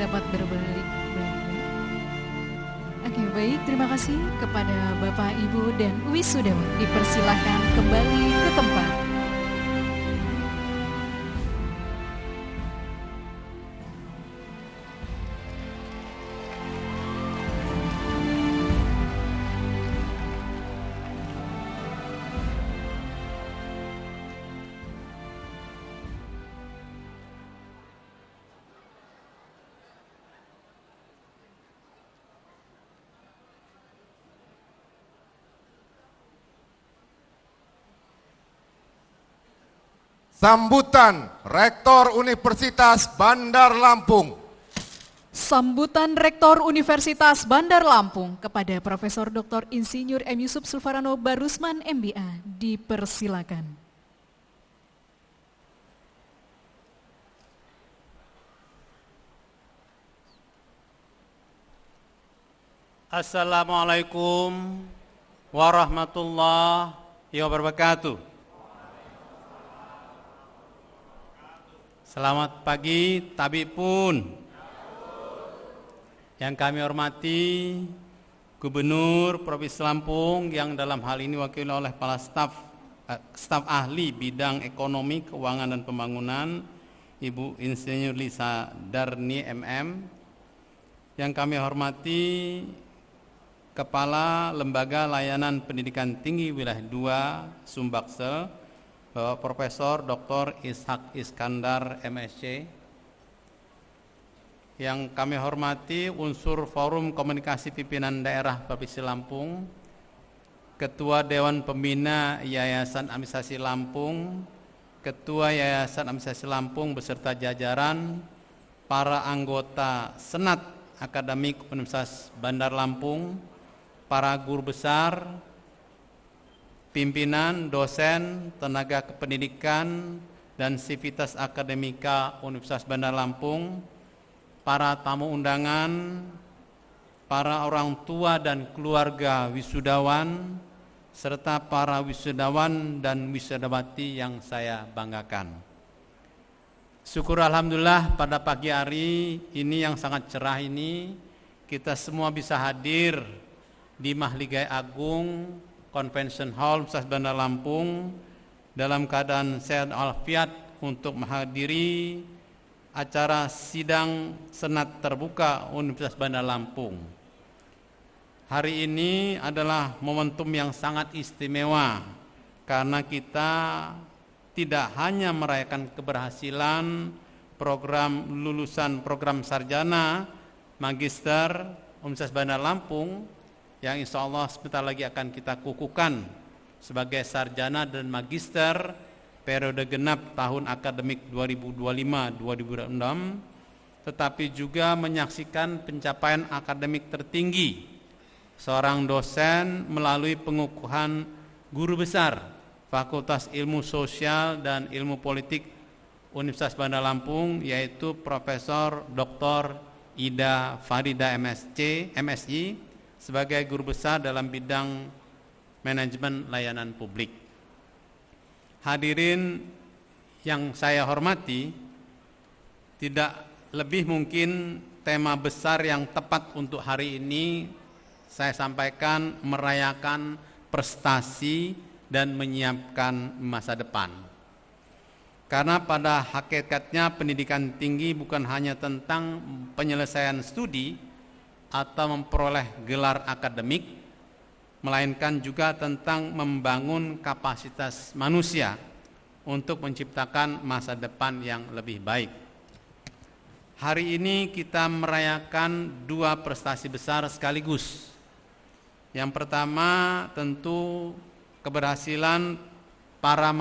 Dapat berbalik. Oke, baik, terima kasih kepada Bapak, Ibu, dan wisudawan. Dipersilakan kembali ke tempat. Sambutan Rektor Universitas Bandar Lampung. Sambutan Rektor Universitas Bandar Lampung kepada Profesor Dr. Insinyur M. Yusuf Sulfarano Barusman MBA dipersilakan. Assalamualaikum warahmatullahi wabarakatuh. Selamat pagi, tabib pun. Yang kami hormati Gubernur Provinsi Lampung yang dalam hal ini diwakili oleh kepala staf ahli bidang ekonomi, keuangan dan pembangunan, Ibu Insinyur Lisa Darni MM. Yang kami hormati Kepala Lembaga Layanan Pendidikan Tinggi Wilayah 2 Sumbaksel, Bapak Profesor Dr. Ishak Iskandar MSc. Yang kami hormati unsur Forum Komunikasi Pimpinan Daerah Provinsi Lampung, Ketua Dewan Pembina Yayasan Administrasi Lampung, Ketua Yayasan Administrasi Lampung beserta jajaran, para anggota Senat Akademik Universitas Bandar Lampung, para guru besar, pimpinan, dosen, tenaga kependidikan, dan sivitas akademika Universitas Bandar Lampung, para tamu undangan, para orang tua dan keluarga wisudawan, serta para wisudawan dan wisudawati yang saya banggakan. Syukur Alhamdulillah pada pagi hari ini yang sangat cerah ini, kita semua bisa hadir di Mahligai Agung Convention Hall Universitas Bandar Lampung dalam keadaan sehat walafiat untuk menghadiri acara sidang Senat Terbuka Universitas Bandar Lampung. Hari ini adalah momentum yang sangat istimewa karena kita tidak hanya merayakan keberhasilan program lulusan program sarjana magister Universitas Bandar Lampung yang insya Allah sebentar lagi akan kita kukuhkan sebagai sarjana dan magister periode genap tahun akademik 2025-2026, tetapi juga menyaksikan pencapaian akademik tertinggi seorang dosen melalui pengukuhan guru besar Fakultas Ilmu Sosial dan Ilmu Politik Universitas Bandar Lampung, yaitu Profesor Dr. Ida Farida MSI, sebagai guru besar dalam bidang manajemen layanan publik. Hadirin yang saya hormati, tidak lebih mungkin tema besar yang tepat untuk hari ini saya sampaikan merayakan prestasi dan menyiapkan masa depan. Karena pada hakikatnya pendidikan tinggi bukan hanya tentang penyelesaian studi atau memperoleh gelar akademik, melainkan juga tentang membangun kapasitas manusia untuk menciptakan masa depan yang lebih baik. Hari ini kita merayakan dua prestasi besar sekaligus. Yang pertama tentu keberhasilan para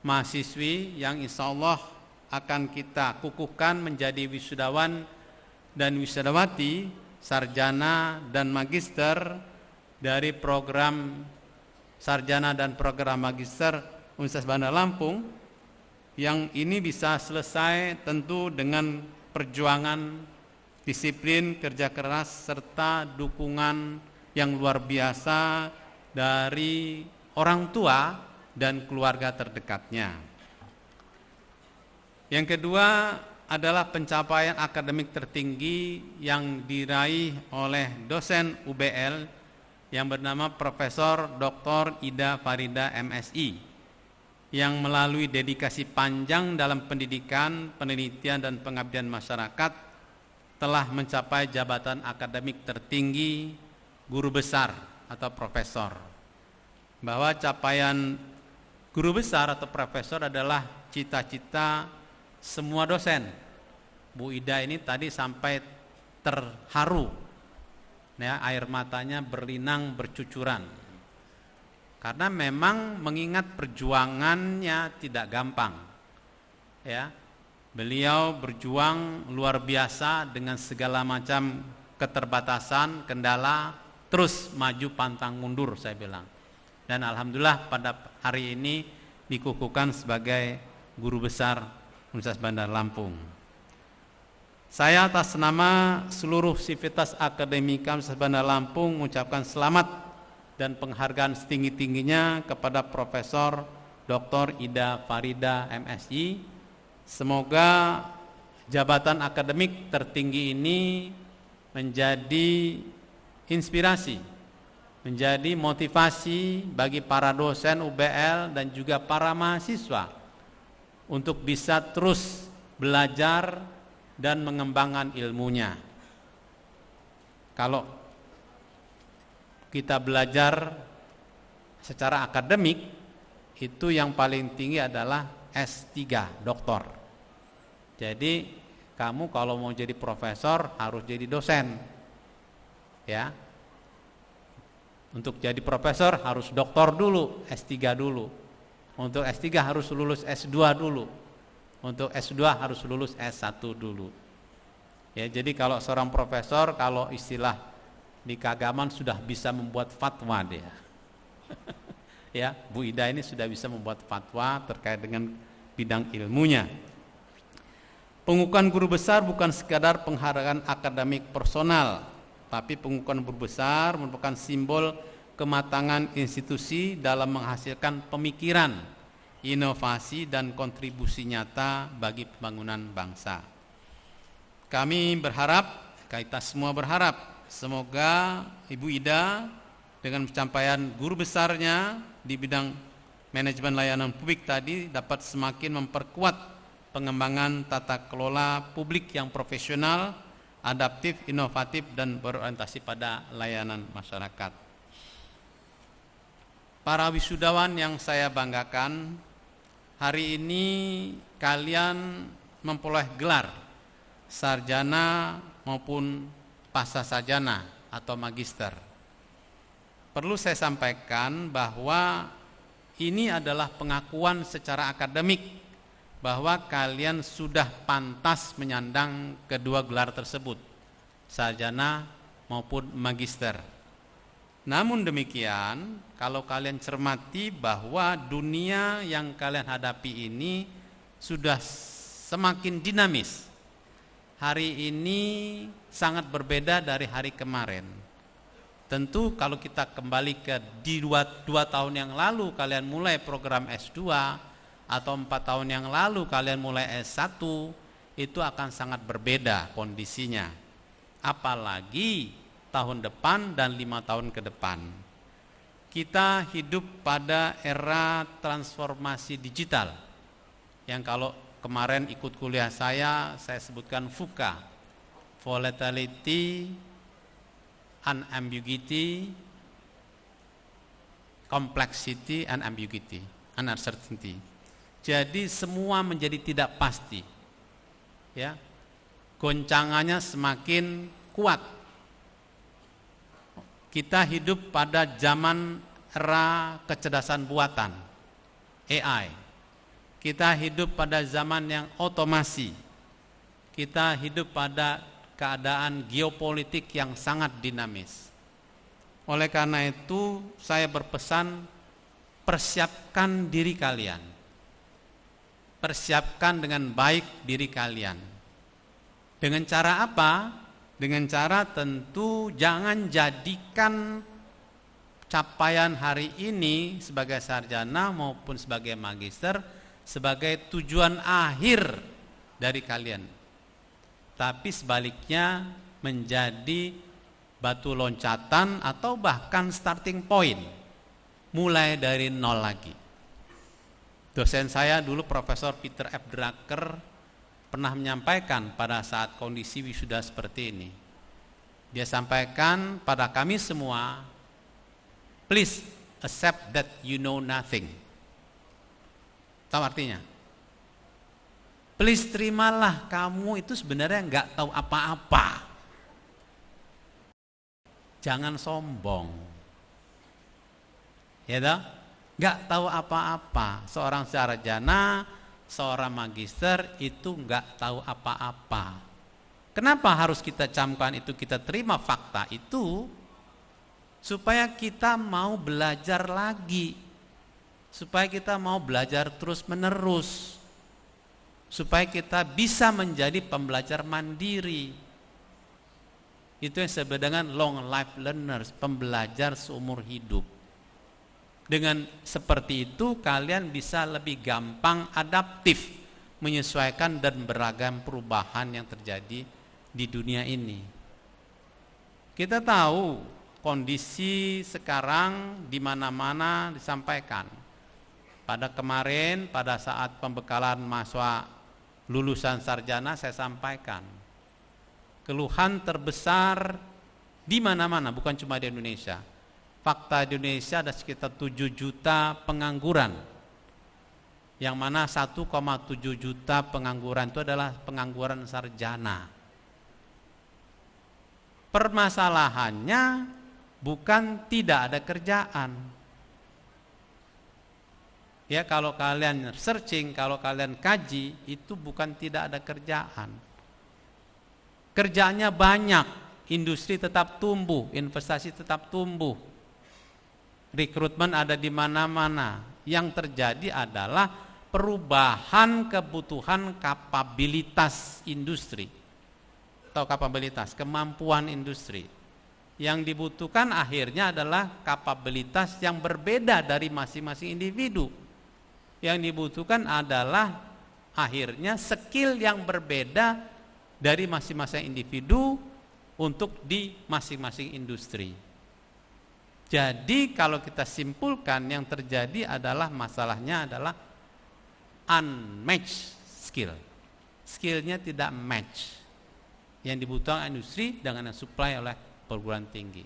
mahasiswi yang insya Allah akan kita kukuhkan menjadi wisudawan dan wisudawati, sarjana dan magister dari program sarjana dan program magister Universitas Bandar Lampung, yang ini bisa selesai tentu dengan perjuangan, disiplin, kerja keras, serta dukungan yang luar biasa dari orang tua dan keluarga terdekatnya. Yang kedua adalah pencapaian akademik tertinggi yang diraih oleh dosen UBL yang bernama Profesor Dr. Ida Farida MSI, yang melalui dedikasi panjang dalam pendidikan, penelitian, dan pengabdian masyarakat telah mencapai jabatan akademik tertinggi guru besar atau profesor. Bahwa capaian guru besar atau profesor adalah cita-cita semua dosen. Bu Ida ini tadi sampai terharu, ya, air matanya berlinang bercucuran. Karena memang mengingat perjuangannya tidak gampang. Ya. Beliau berjuang luar biasa dengan segala macam keterbatasan, kendala, terus maju pantang mundur saya bilang. Dan alhamdulillah pada hari ini dikukuhkan sebagai guru besar Universitas Bandar Lampung. Saya atas nama seluruh sivitas akademika Universitas Bandar Lampung mengucapkan selamat dan penghargaan setinggi-tingginya kepada Profesor Dr. Ida Farida MSI. Semoga jabatan akademik tertinggi ini menjadi inspirasi, menjadi motivasi bagi para dosen UBL dan juga para mahasiswa untuk bisa terus belajar dan mengembangkan ilmunya. Kalau kita belajar secara akademik, itu yang paling tinggi adalah S3, doktor. Jadi kamu kalau mau jadi profesor harus jadi dosen. Ya. Untuk jadi profesor harus doktor dulu, S3 dulu. Untuk S3 harus lulus S2 dulu. Untuk S2 harus lulus S1 dulu. Ya, jadi kalau seorang profesor, kalau istilah di keagamaan sudah bisa membuat fatwa dia. Ya, Bu Ida ini sudah bisa membuat fatwa terkait dengan bidang ilmunya. Pengukuhan guru besar bukan sekadar penghargaan akademik personal, tapi pengukuhan guru besar merupakan simbol kematangan institusi dalam menghasilkan pemikiran, inovasi dan kontribusi nyata bagi pembangunan bangsa. Kami berharap, kita semua berharap, semoga Ibu Ida dengan pencapaian guru besarnya di bidang manajemen layanan publik tadi dapat semakin memperkuat pengembangan tata kelola publik yang profesional, adaptif, inovatif, dan berorientasi pada layanan masyarakat. Para wisudawan yang saya banggakan, hari ini kalian memperoleh gelar sarjana maupun pascasarjana atau magister. Perlu saya sampaikan bahwa ini adalah pengakuan secara akademik bahwa kalian sudah pantas menyandang kedua gelar tersebut, sarjana maupun magister. Namun demikian, kalau kalian cermati bahwa dunia yang kalian hadapi ini sudah semakin dinamis. Hari ini sangat berbeda dari hari kemarin. Tentu kalau kita kembali ke di 2 tahun yang lalu kalian mulai program S2 atau 4 tahun yang lalu kalian mulai S1, itu akan sangat berbeda kondisinya. Apalagi tahun depan dan 5 tahun ke depan. Kita hidup pada era transformasi digital yang kalau kemarin ikut kuliah saya sebutkan VUCA, Volatility, Unambiguity, Complexity, and Ambiguity, Uncertainty. Jadi semua menjadi tidak pasti, ya, goncangannya semakin kuat. Kita hidup pada zaman era kecerdasan buatan, AI. Kita hidup pada zaman yang otomasi. Kita hidup pada keadaan geopolitik yang sangat dinamis. Oleh karena itu, saya berpesan, persiapkan diri kalian. Persiapkan dengan baik diri kalian. Dengan cara apa? Dengan cara tentu jangan jadikan capaian hari ini sebagai sarjana maupun sebagai magister sebagai tujuan akhir dari kalian, tapi sebaliknya menjadi batu loncatan atau bahkan starting point, mulai dari nol lagi. Dosen saya dulu Profesor Peter F. Drucker pernah menyampaikan pada saat kondisi wisuda seperti ini. Dia sampaikan pada kami semua, please accept that you know nothing. Tahu artinya? Please terimalah kamu itu sebenarnya nggak tahu apa-apa. Jangan sombong. Ya toh? Nggak tahu apa-apa. Seorang sarjana, seorang magister itu nggak tahu apa-apa. Kenapa harus kita camkan itu, kita terima fakta itu? Supaya kita mau belajar lagi. Supaya kita mau belajar terus menerus. Supaya kita bisa menjadi pembelajar mandiri. Itu yang disebut dengan long life learners, pembelajar seumur hidup. Dengan seperti itu kalian bisa lebih gampang adaptif, menyesuaikan dan beragam perubahan yang terjadi di dunia ini. Kita tahu kondisi sekarang di mana-mana disampaikan. Pada kemarin, pada saat pembekalan mahasiswa lulusan sarjana, saya sampaikan keluhan terbesar di mana-mana, bukan cuma di Indonesia. Fakta di Indonesia ada sekitar 7 juta pengangguran. Yang mana 1,7 juta pengangguran itu adalah pengangguran sarjana. Permasalahannya bukan tidak ada kerjaan. Ya, kalau kalian searching, kalau kalian kaji, itu bukan tidak ada kerjaan. Kerjaannya banyak, industri tetap tumbuh, investasi tetap tumbuh. Rekrutmen ada di mana-mana. Yang terjadi adalah perubahan kebutuhan kapabilitas industri. Atau kapabilitas, kemampuan industri. Yang dibutuhkan akhirnya adalah kapabilitas yang berbeda dari masing-masing individu. Yang dibutuhkan adalah akhirnya skill yang berbeda dari masing-masing individu untuk di masing-masing industri. Jadi kalau kita simpulkan yang terjadi adalah masalahnya adalah unmatched skill. Skillnya tidak match. Yang dibutuhkan industri dengan yang supply oleh perguruan tinggi.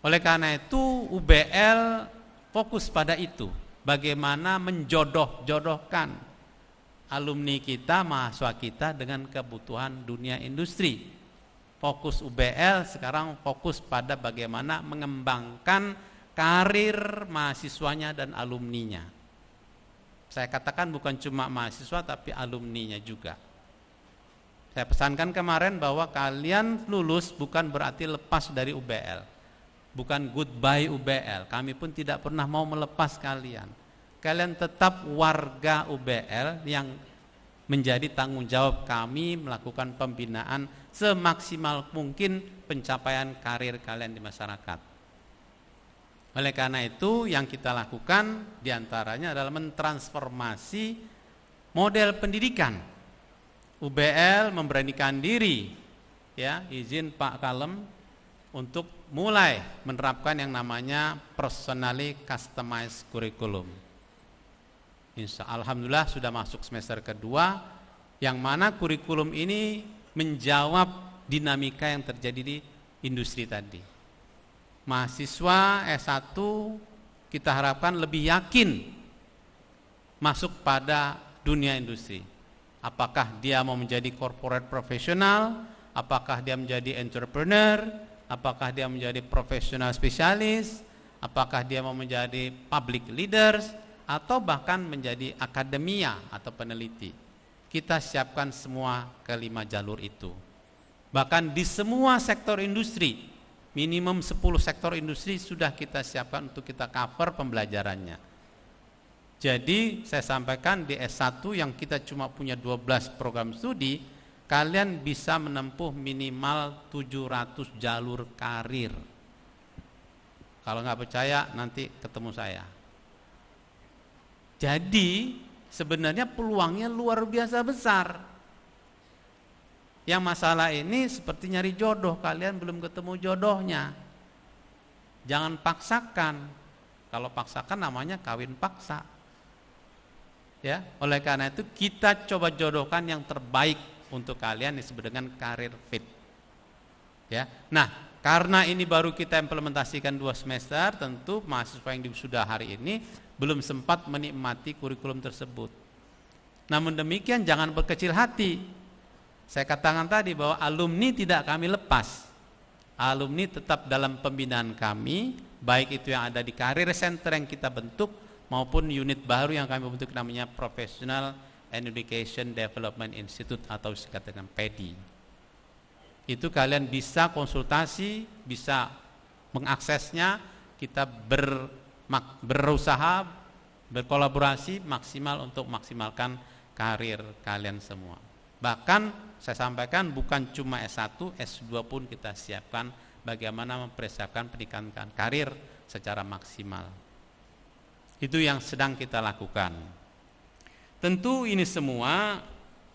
Oleh karena itu UBL fokus pada itu. Bagaimana menjodoh-jodohkan alumni kita, mahasiswa kita dengan kebutuhan dunia industri. Fokus UBL sekarang fokus pada bagaimana mengembangkan karir mahasiswanya dan alumninya. Saya katakan bukan cuma mahasiswa tapi alumninya juga. Saya pesankan kemarin bahwa kalian lulus bukan berarti lepas dari UBL. Bukan goodbye UBL. Kami pun tidak pernah mau melepas kalian. Kalian tetap warga UBL yang menjadi tanggung jawab kami melakukan pembinaan semaksimal mungkin pencapaian karir kalian di masyarakat. Oleh karena itu yang kita lakukan diantaranya adalah mentransformasi model pendidikan. UBL memberanikan diri, ya, izin Pak Kalem, untuk mulai menerapkan yang namanya personally customized curriculum. Alhamdulillah sudah masuk semester kedua, yang mana kurikulum ini menjawab dinamika yang terjadi di industri tadi. Mahasiswa S1 kita harapkan lebih yakin masuk pada dunia industri. Apakah dia mau menjadi corporate profesional, apakah dia menjadi entrepreneur, apakah dia menjadi profesional spesialis, apakah dia mau menjadi public leaders, atau bahkan menjadi akademia atau peneliti. Kita siapkan semua kelima jalur itu. Bahkan di semua sektor industri, minimum 10 sektor industri sudah kita siapkan untuk kita cover pembelajarannya. Jadi saya sampaikan di S1 yang kita cuma punya 12 program studi, kalian bisa menempuh minimal 700 jalur karir. Kalau nggak percaya nanti ketemu saya. Jadi sebenarnya peluangnya luar biasa besar. Yang masalah ini seperti nyari jodoh, kalian belum ketemu jodohnya. Jangan paksakan. Kalau paksakan namanya kawin paksa. Ya, oleh karena itu kita coba jodohkan yang terbaik untuk kalian disebut dengan karir fit. Ya. Nah, karena ini baru kita implementasikan 2 semester, tentu mahasiswa yang sudah hari ini belum sempat menikmati kurikulum tersebut. Namun demikian jangan berkecil hati. Saya katakan tadi bahwa alumni tidak kami lepas. Alumni tetap dalam pembinaan kami baik itu yang ada di Career Center yang kita bentuk maupun unit baru yang kami bentuk namanya Professional and Education Development Institute atau disingkat dengan PEDI. Itu kalian bisa konsultasi, bisa mengaksesnya, kita berusaha, berkolaborasi maksimal untuk maksimalkan karir kalian semua. Bahkan saya sampaikan bukan cuma S1, S2 pun kita siapkan bagaimana mempersiapkan pendidikan karir secara maksimal. Itu yang sedang kita lakukan. Tentu ini semua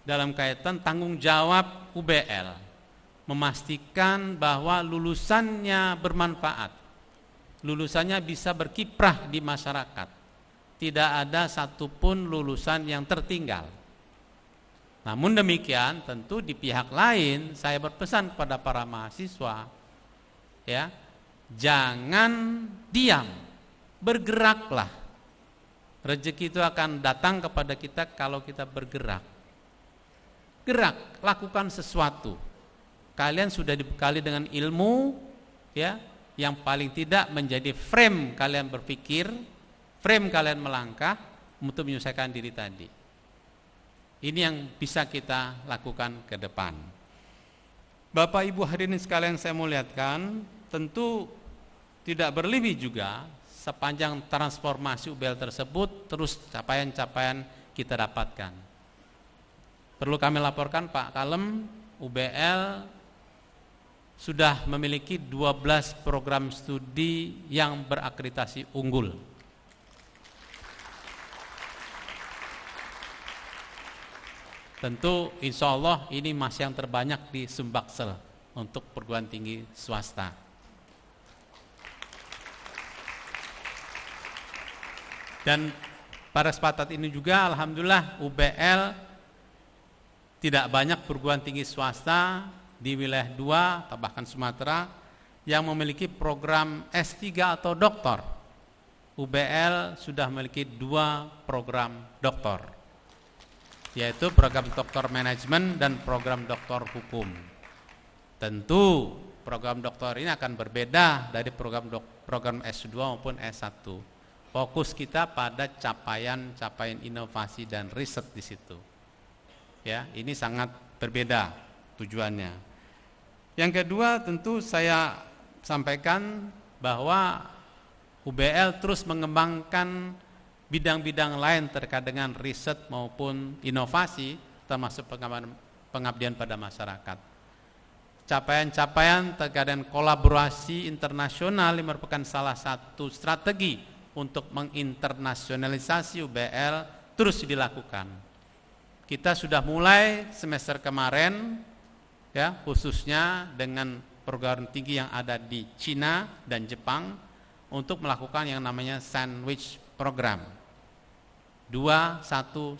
dalam kaitan tanggung jawab UBL, memastikan bahwa lulusannya bermanfaat, lulusannya bisa berkiprah di masyarakat, tidak ada satupun lulusan yang tertinggal. Namun demikian, tentu di pihak lain saya berpesan kepada para mahasiswa, ya, jangan diam, bergeraklah. Rezeki itu akan datang kepada kita kalau kita bergerak. Gerak, lakukan sesuatu. Kalian sudah dibekali dengan ilmu, ya, yang paling tidak menjadi frame kalian berpikir, frame kalian melangkah untuk menyelesaikan diri tadi. Ini yang bisa kita lakukan ke depan. Bapak Ibu hadirin sekalian saya muliakan, tentu tidak berlebih juga sepanjang transformasi UBL tersebut terus capaian-capaian kita dapatkan. Perlu kami laporkan Pak Kalem, UBL sudah memiliki 12 program studi yang berakreditasi unggul. Tentu insya Allah ini masih yang terbanyak di Sumbaksel untuk perguruan tinggi swasta. Dan pada kesempatan ini juga alhamdulillah UBL tidak banyak perguruan tinggi swasta di wilayah 2 atau bahkan Sumatera yang memiliki program S3 atau doktor. UBL sudah memiliki 2 program doktor, yaitu program doktor manajemen dan program doktor hukum. Tentu program doktor ini akan berbeda dari program S2 maupun S1. Fokus kita pada capaian inovasi dan riset di situ. Ya, ini sangat berbeda tujuannya. Yang kedua, tentu saya sampaikan bahwa UBL terus mengembangkan bidang-bidang lain terkait dengan riset maupun inovasi, termasuk pengabdian pada masyarakat. Capaian-capaian terkait dengan kolaborasi internasional yang merupakan salah satu strategi untuk menginternasionalisasi UBL terus dilakukan. Kita sudah mulai semester kemarin, ya, khususnya dengan perguruan tinggi yang ada di Cina dan Jepang untuk melakukan yang namanya sandwich program 2-1-1,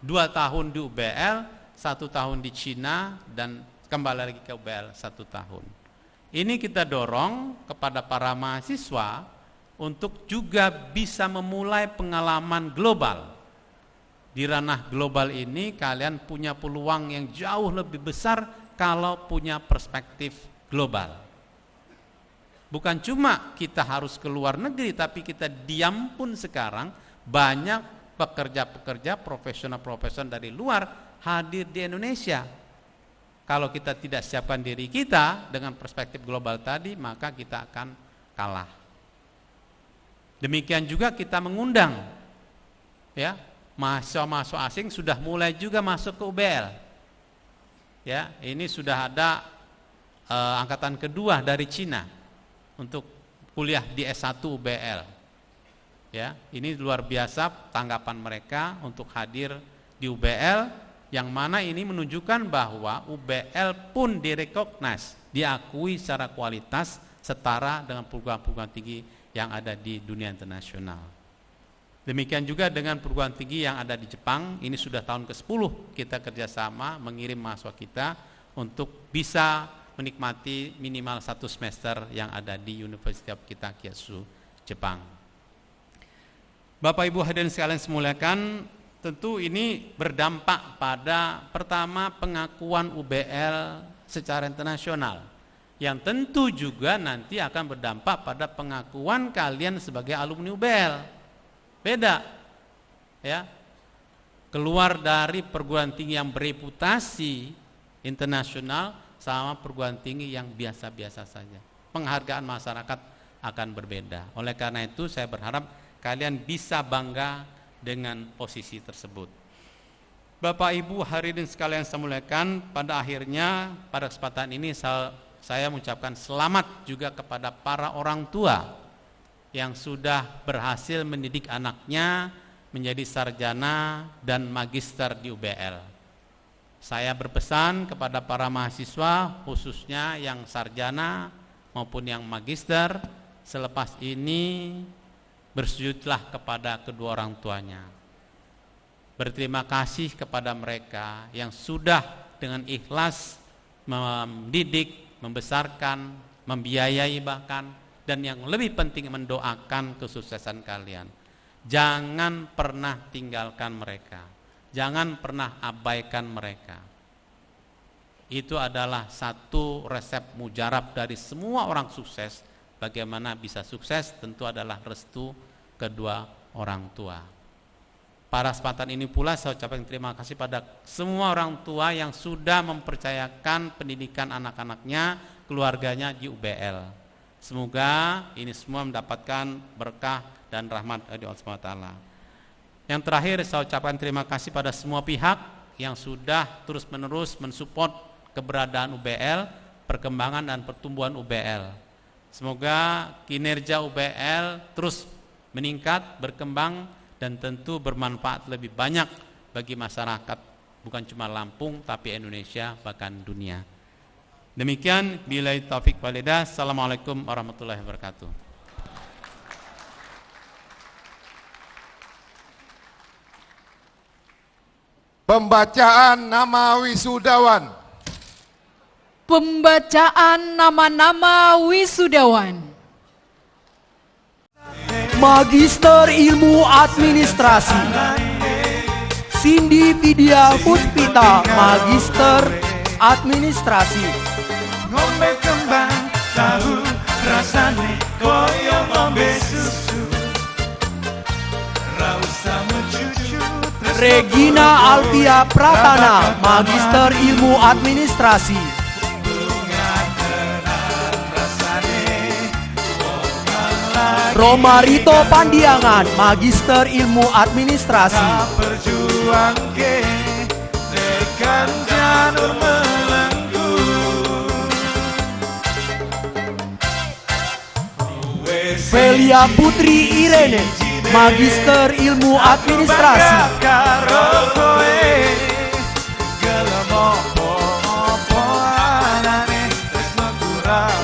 2 tahun di UBL, 1 tahun di Cina, dan kembali lagi ke UBL 1 tahun. Ini kita dorong kepada para mahasiswa untuk juga bisa memulai pengalaman global. Di ranah global ini kalian punya peluang yang jauh lebih besar kalau punya perspektif global. Bukan cuma kita harus ke luar negeri, tapi kita diam pun sekarang banyak pekerja-pekerja profesional-profesional dari luar hadir di Indonesia. Kalau kita tidak siapkan diri kita dengan perspektif global tadi, maka kita akan kalah. Demikian juga kita mengundang, ya, mahasiswa-mahasiswa asing sudah mulai juga masuk ke UBL. Ya, ini sudah ada angkatan kedua dari Cina untuk kuliah di S1 UBL. Ya, ini luar biasa tanggapan mereka untuk hadir di UBL, yang mana ini menunjukkan bahwa UBL pun direkognize, diakui secara kualitas setara dengan perguruan-perguruan tinggi yang ada di dunia internasional. Demikian juga dengan perguruan tinggi yang ada di Jepang, ini sudah tahun ke-10 kita kerjasama mengirim mahasiswa kita untuk bisa menikmati minimal 1 semester yang ada di University of Kitakyushu, Jepang. Bapak Ibu hadirin sekalian semuliakan, tentu ini berdampak pada pertama pengakuan UBL secara internasional. yang tentu juga nanti akan berdampak pada pengakuan kalian sebagai alumni UBL. Beda, ya. Keluar dari perguruan tinggi yang bereputasi internasional sama perguruan tinggi yang biasa-biasa saja. Penghargaan masyarakat akan berbeda. Oleh karena itu saya berharap kalian bisa bangga dengan posisi tersebut. Bapak Ibu hadirin sekalian saya muliakan, pada akhirnya pada kesempatan ini saya mengucapkan selamat juga kepada para orang tua yang sudah berhasil mendidik anaknya menjadi sarjana dan magister di UBL. Saya berpesan kepada para mahasiswa khususnya yang sarjana maupun yang magister, selepas ini bersujudlah kepada kedua orang tuanya. Berterima kasih kepada mereka yang sudah dengan ikhlas mendidik, membesarkan, membiayai bahkan, dan yang lebih penting mendoakan kesuksesan kalian. Jangan pernah tinggalkan mereka, jangan pernah abaikan mereka. Itu adalah satu resep mujarab dari semua orang sukses. Bagaimana bisa sukses tentu adalah restu kedua orang tua. Pada kesempatan ini pula saya ucapkan terima kasih pada semua orang tua yang sudah mempercayakan pendidikan anak-anaknya, keluarganya di UBL. Semoga ini semua mendapatkan berkah dan rahmat dari Allah SWT. Yang terakhir saya ucapkan terima kasih pada semua pihak yang sudah terus-menerus mensupport keberadaan UBL, perkembangan dan pertumbuhan UBL. Semoga kinerja UBL terus meningkat, berkembang, dan tentu bermanfaat lebih banyak bagi masyarakat, bukan cuma Lampung tapi Indonesia bahkan dunia. Demikian, billahi taufik wal hidayah. Assalamualaikum warahmatullahi wabarakatuh. Pembacaan nama wisudawan. Pembacaan nama-nama wisudawan. Magister Ilmu Administrasi Cindy Vidya Puspita, Magister Administrasi. Ngombe kembang tahu rasane koyo ngombe susu, ra usah mencucu. Regina Alvia Pratana, Magister Ilmu Administrasi. Romarito Pandiangan, Magister Ilmu Administrasi. Berjuang ke tekan janur melenggu. Velia Putri Irene, Magister Ilmu Administrasi.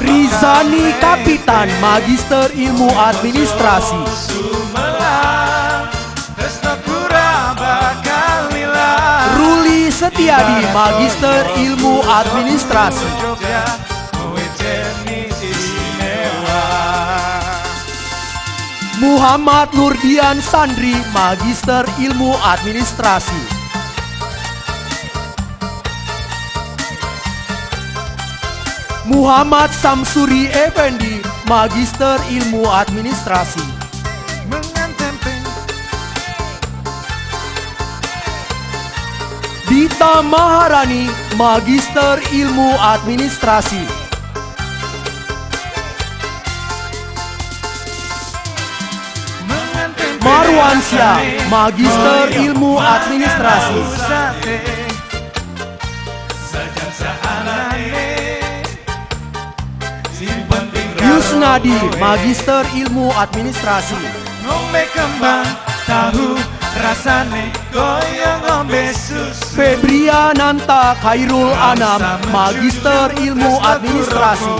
Rizani Kapitan, Magister Ilmu Administrasi. Ruli Setiadi, Magister Ilmu Administrasi. Muhammad Nurdian Sandri, Magister Ilmu Administrasi. Muhammad Samsuri Effendi, Magister Ilmu Administrasi. Dita Maharani, Magister Ilmu Administrasi. Marwansyah, Magister Ilmu Administrasi. Yusnadi, Magister Ilmu Administrasi. Ngombe kembang tahu rasane koyo ngombe susu. Febriananta Khairul Anam, Magister Ilmu Administrasi.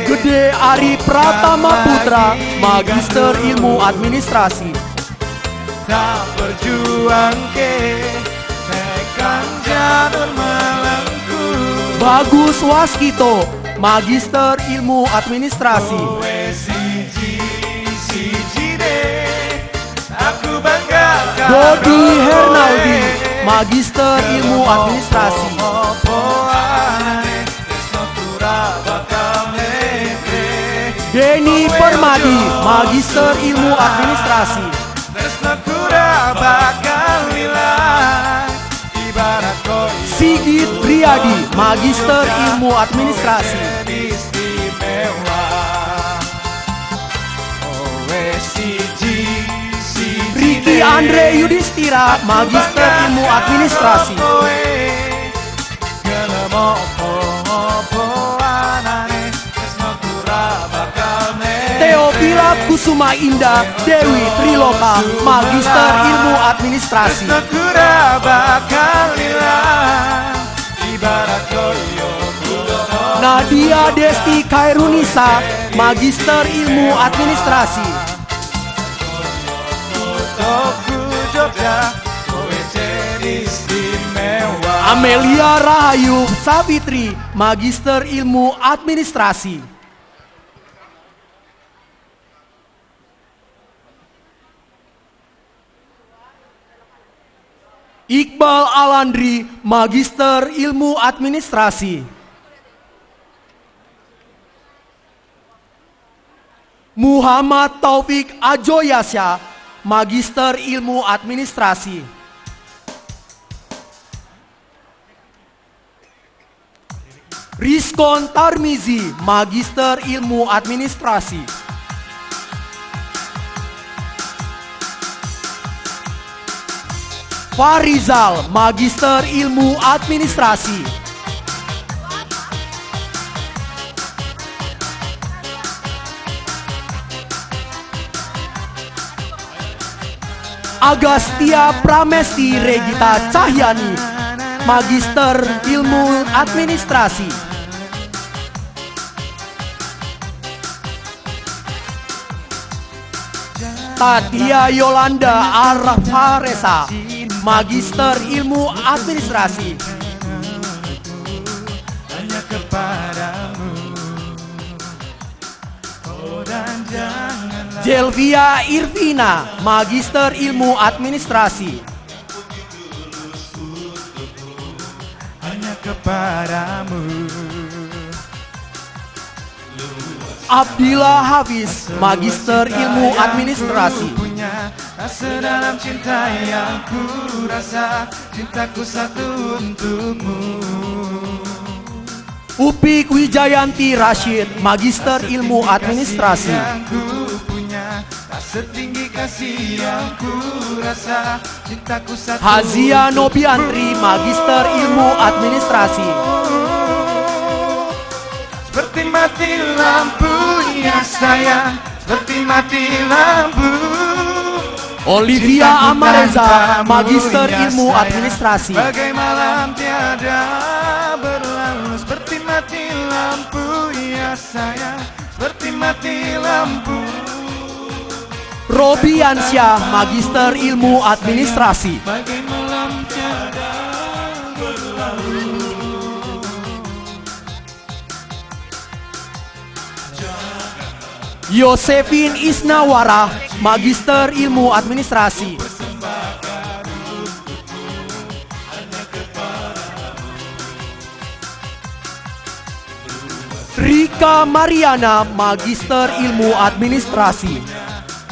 Gede Ari Pratama Putra, Magister Ilmu Administrasi. Tak berjuang ke tekan janur melengku. Bagus Waskito, Magister Ilmu Administrasi. Aku bangga Dodi Hernaldi, Magister Ilmu Administrasi. Denny Permadi, Magister Ilmu Administrasi. Sigit Riyadi, Magister Ilmu Administrasi. Ricky Andre Yudhistira, Magister Ilmu Administrasi. Teofila Kusuma Indah Dewi Triloka, Magister Ilmu Administrasi. Nadia Desti Kairunisa, Magister Ilmu Administrasi. Amelia Rahayu Savitri, Magister Ilmu Administrasi. Iqbal Alandri, Magister Ilmu Administrasi. Muhammad Taufik Ajoyasya, Magister Ilmu Administrasi. Rizkon Tarmizi, Magister Ilmu Administrasi. Farizal, Magister Ilmu Administrasi. Agastya Pramesti Regita Cahyani, Magister Ilmu Administrasi. Tatia Yolanda Arfaresa, Magister Ilmu Administrasi. Hanya kepadamu, oh, dan janganlah. Jelvia Irvina, Magister Ilmu Administrasi. Hanya kepadamu. Abdillah Hafiz, Magister Ilmu Administrasi. Sedalam cinta yang ku rasa, cintaku satu untukmu. Upik Wijayanti Rashid, Magister Ilmu Administrasi. Setinggi kasih yang ku rasa, cintaku satu. Hazia Nobiantri, Magister Ilmu Administrasi. Seperti mati lampu ya sayang, seperti mati lampu. Olivia Amareza, Magister Ilmu Administrasi. Bagai malam tiada berlalu, seperti mati lampu ya sayang, seperti mati lampu. Robiansyah, Magister Ilmu Administrasi. Bagai malam tiada berlalu. Yosefin Isnawara, Magister Ilmu Administrasi. Rika Mariana, Magister Ilmu Administrasi.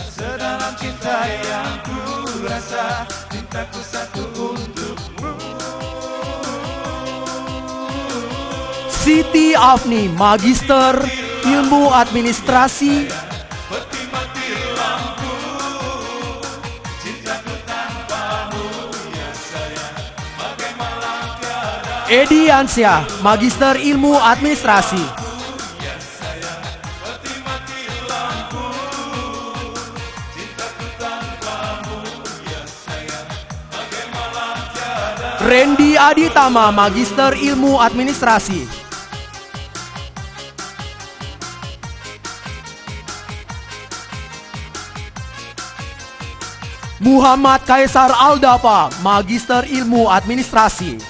Sedalam cinta yang ku rasa, cintaku satu untukmu. Siti Afni, Magister Ilmu Administrasi. Edi Ansyah, Magister Ilmu Administrasi. Randy Aditama, Magister Ilmu Administrasi. Muhammad Kaisar Aldafa, Magister Ilmu Administrasi.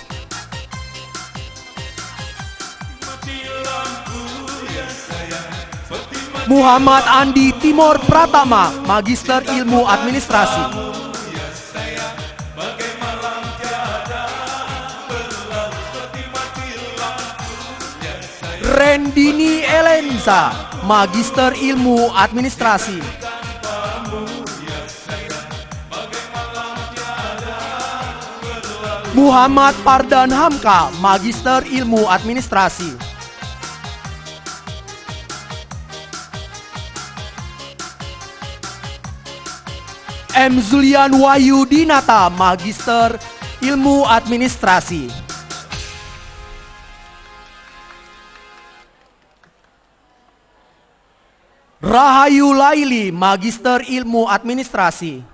Muhammad Andi Timur Pratama, Magister Ilmu Administrasi. Rendini Elensa, Magister Ilmu Administrasi. Muhammad Fardan Hamka, Magister Ilmu Administrasi. M. Zulian Wahyu Dinata, Magister Ilmu Administrasi. Rahayu Laili, Magister Ilmu Administrasi.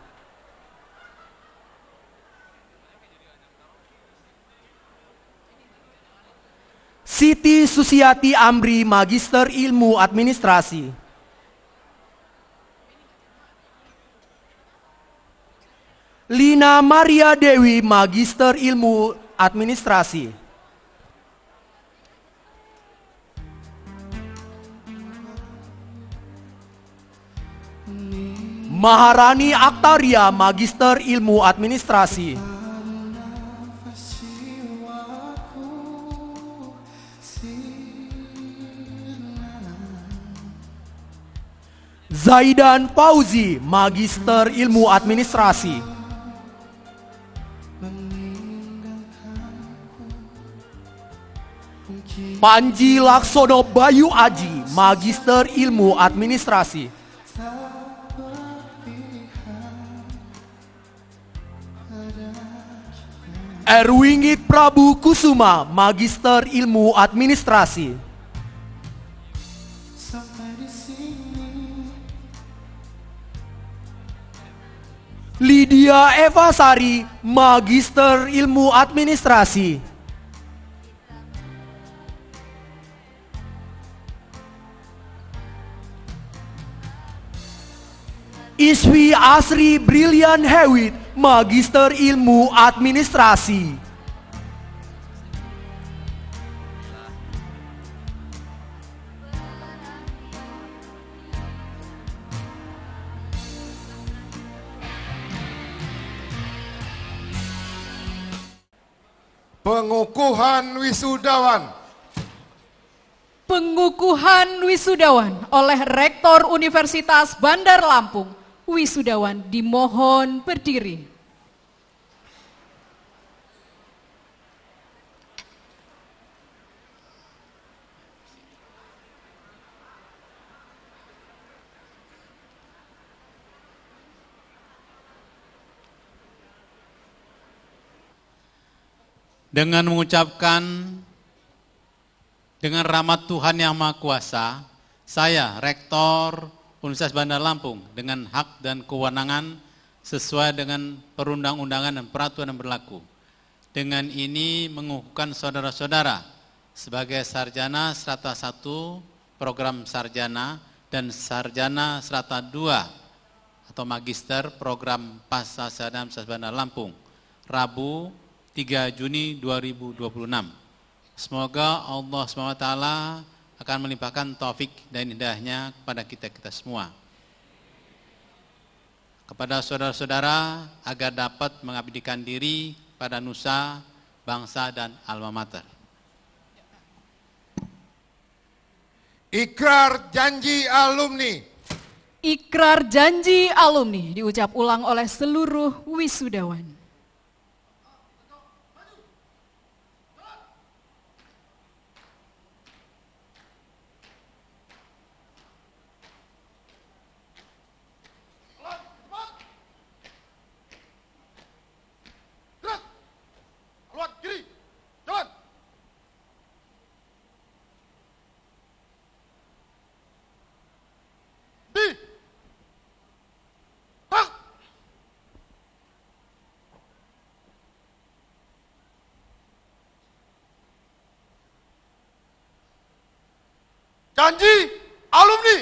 Siti Susiati Amri, Magister Ilmu Administrasi. Lina Maria Dewi, Magister Ilmu Administrasi. Maharani Aktaria, Magister Ilmu Administrasi. Zaidan Fauzi, Magister Ilmu Administrasi. Panji Laksono Bayu Aji, Magister Ilmu Administrasi. Erwingit Prabu Kusuma, Magister Ilmu Administrasi. Lydia Eva Sari, Magister Ilmu Administrasi. Iswi Asri Brilian Hewit, Magister Ilmu Administrasi. Pengukuhan wisudawan. Pengukuhan wisudawan oleh Rektor Universitas Bandar Lampung. Wisudawan dimohon berdiri. Dengan mengucapkan dengan rahmat Tuhan Yang Maha Kuasa, saya Rektor Universitas Bandar Lampung dengan hak dan kewenangan sesuai dengan perundang-undangan dan peraturan yang berlaku. Dengan ini mengukuhkan saudara-saudara sebagai sarjana strata 1 program sarjana dan sarjana strata 2 atau magister program pasca sarjana Universitas Bandar Lampung, Rabu 3 Juni 2026. Semoga Allah SWT akan melimpahkan taufik dan hidayahnya kepada kita-kita semua. Kepada saudara-saudara agar dapat mengabdikan diri pada nusa, bangsa, dan alma mater. Ikrar janji alumni. Ikrar janji alumni diucap ulang oleh seluruh wisudawan. Janji alumni.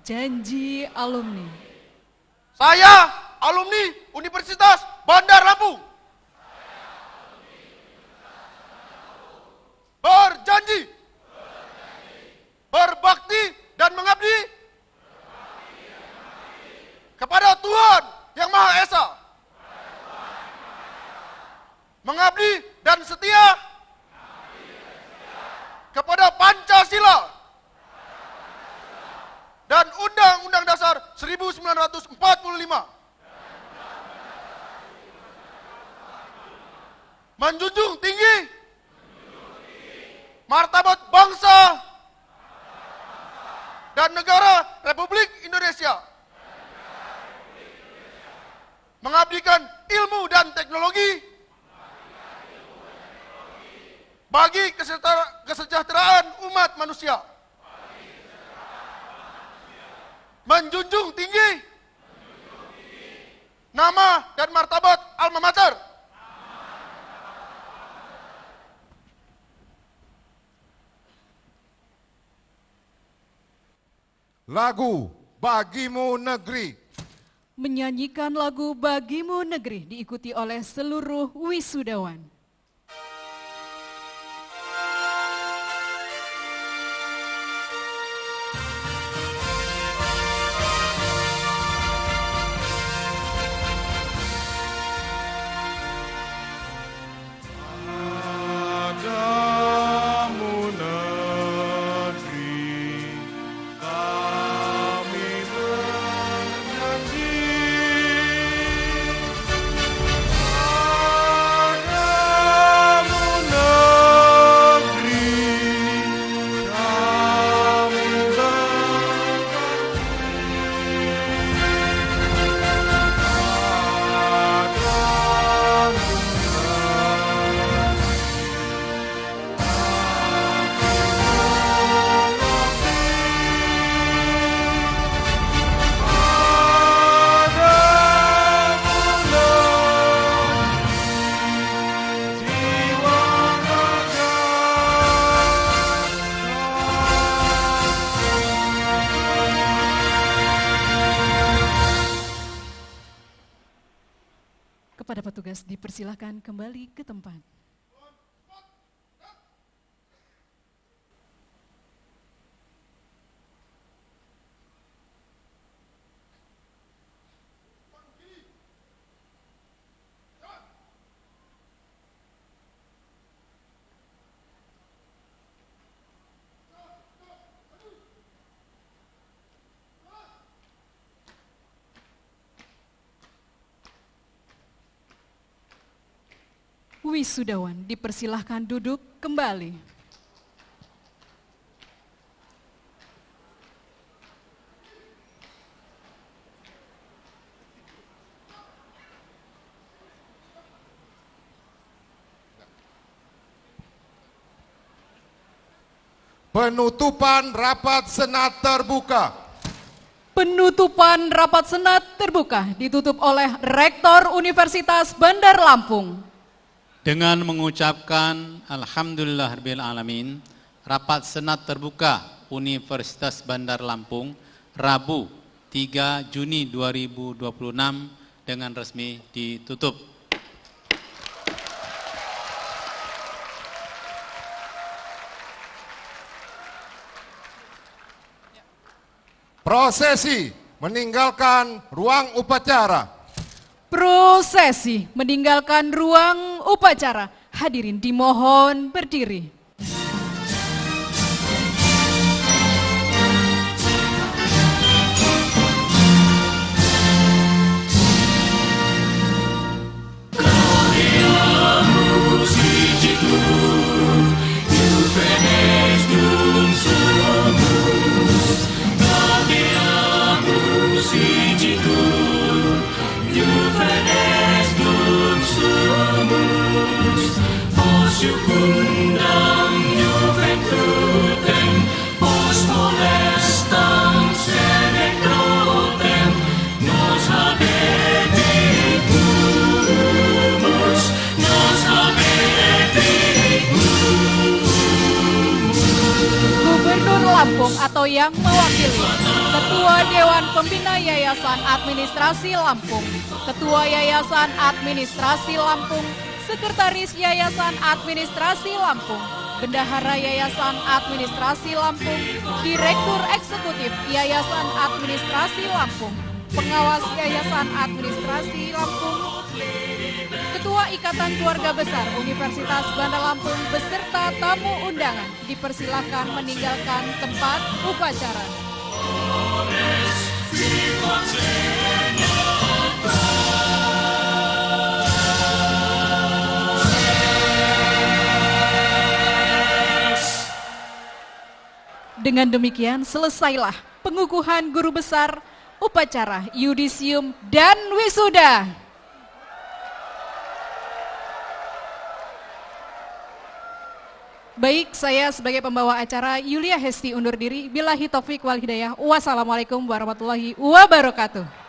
Janji alumni. Saya alumni Universitas Bandar Lampung. Berjanji. Berbakti dan mengabdi. Kepada Tuhan Yang Maha Esa. Mengabdi dan setia kepada Pancasila dan Undang-Undang Dasar 1945. Menjunjung tinggi martabat bangsa dan negara Republik Indonesia. Mengabdikan ilmu dan teknologi bagi kesejahteraan umat manusia. Menjunjung tinggi nama dan martabat alma mater. Lagu Bagimu Negeri. Menyanyikan lagu Bagimu Negeri diikuti oleh seluruh wisudawan. Kepada petugas dipersilakan kembali ke tempat. Wisudawan dipersilahkan duduk kembali. Penutupan rapat senat terbuka. Penutupan rapat senat terbuka ditutup oleh Rektor Universitas Bandar Lampung. Dengan mengucapkan Alhamdulillahirabbil alamin, rapat senat terbuka Universitas Bandar Lampung Rabu 3 Juni 2026 dengan resmi ditutup. Prosesi meninggalkan ruang upacara. Prosesi meninggalkan ruang upacara. Hadirin dimohon berdiri. Lampung atau yang mewakili, Ketua Dewan Pembina Yayasan Administrasi Lampung, Ketua Yayasan Administrasi Lampung, Sekretaris Yayasan Administrasi Lampung, Bendahara Yayasan Administrasi Lampung, Direktur Eksekutif Yayasan Administrasi Lampung, Pengawas Yayasan Administrasi Lampung, Ketua Ikatan Keluarga Besar Universitas Bandar Lampung beserta tamu undangan dipersilakan meninggalkan tempat upacara. Dengan demikian selesailah pengukuhan guru besar, upacara yudisium dan wisuda. Baik, saya sebagai pembawa acara Yulia Hesti undur diri. Billahi taufik wal hidayah. Wassalamualaikum warahmatullahi wabarakatuh.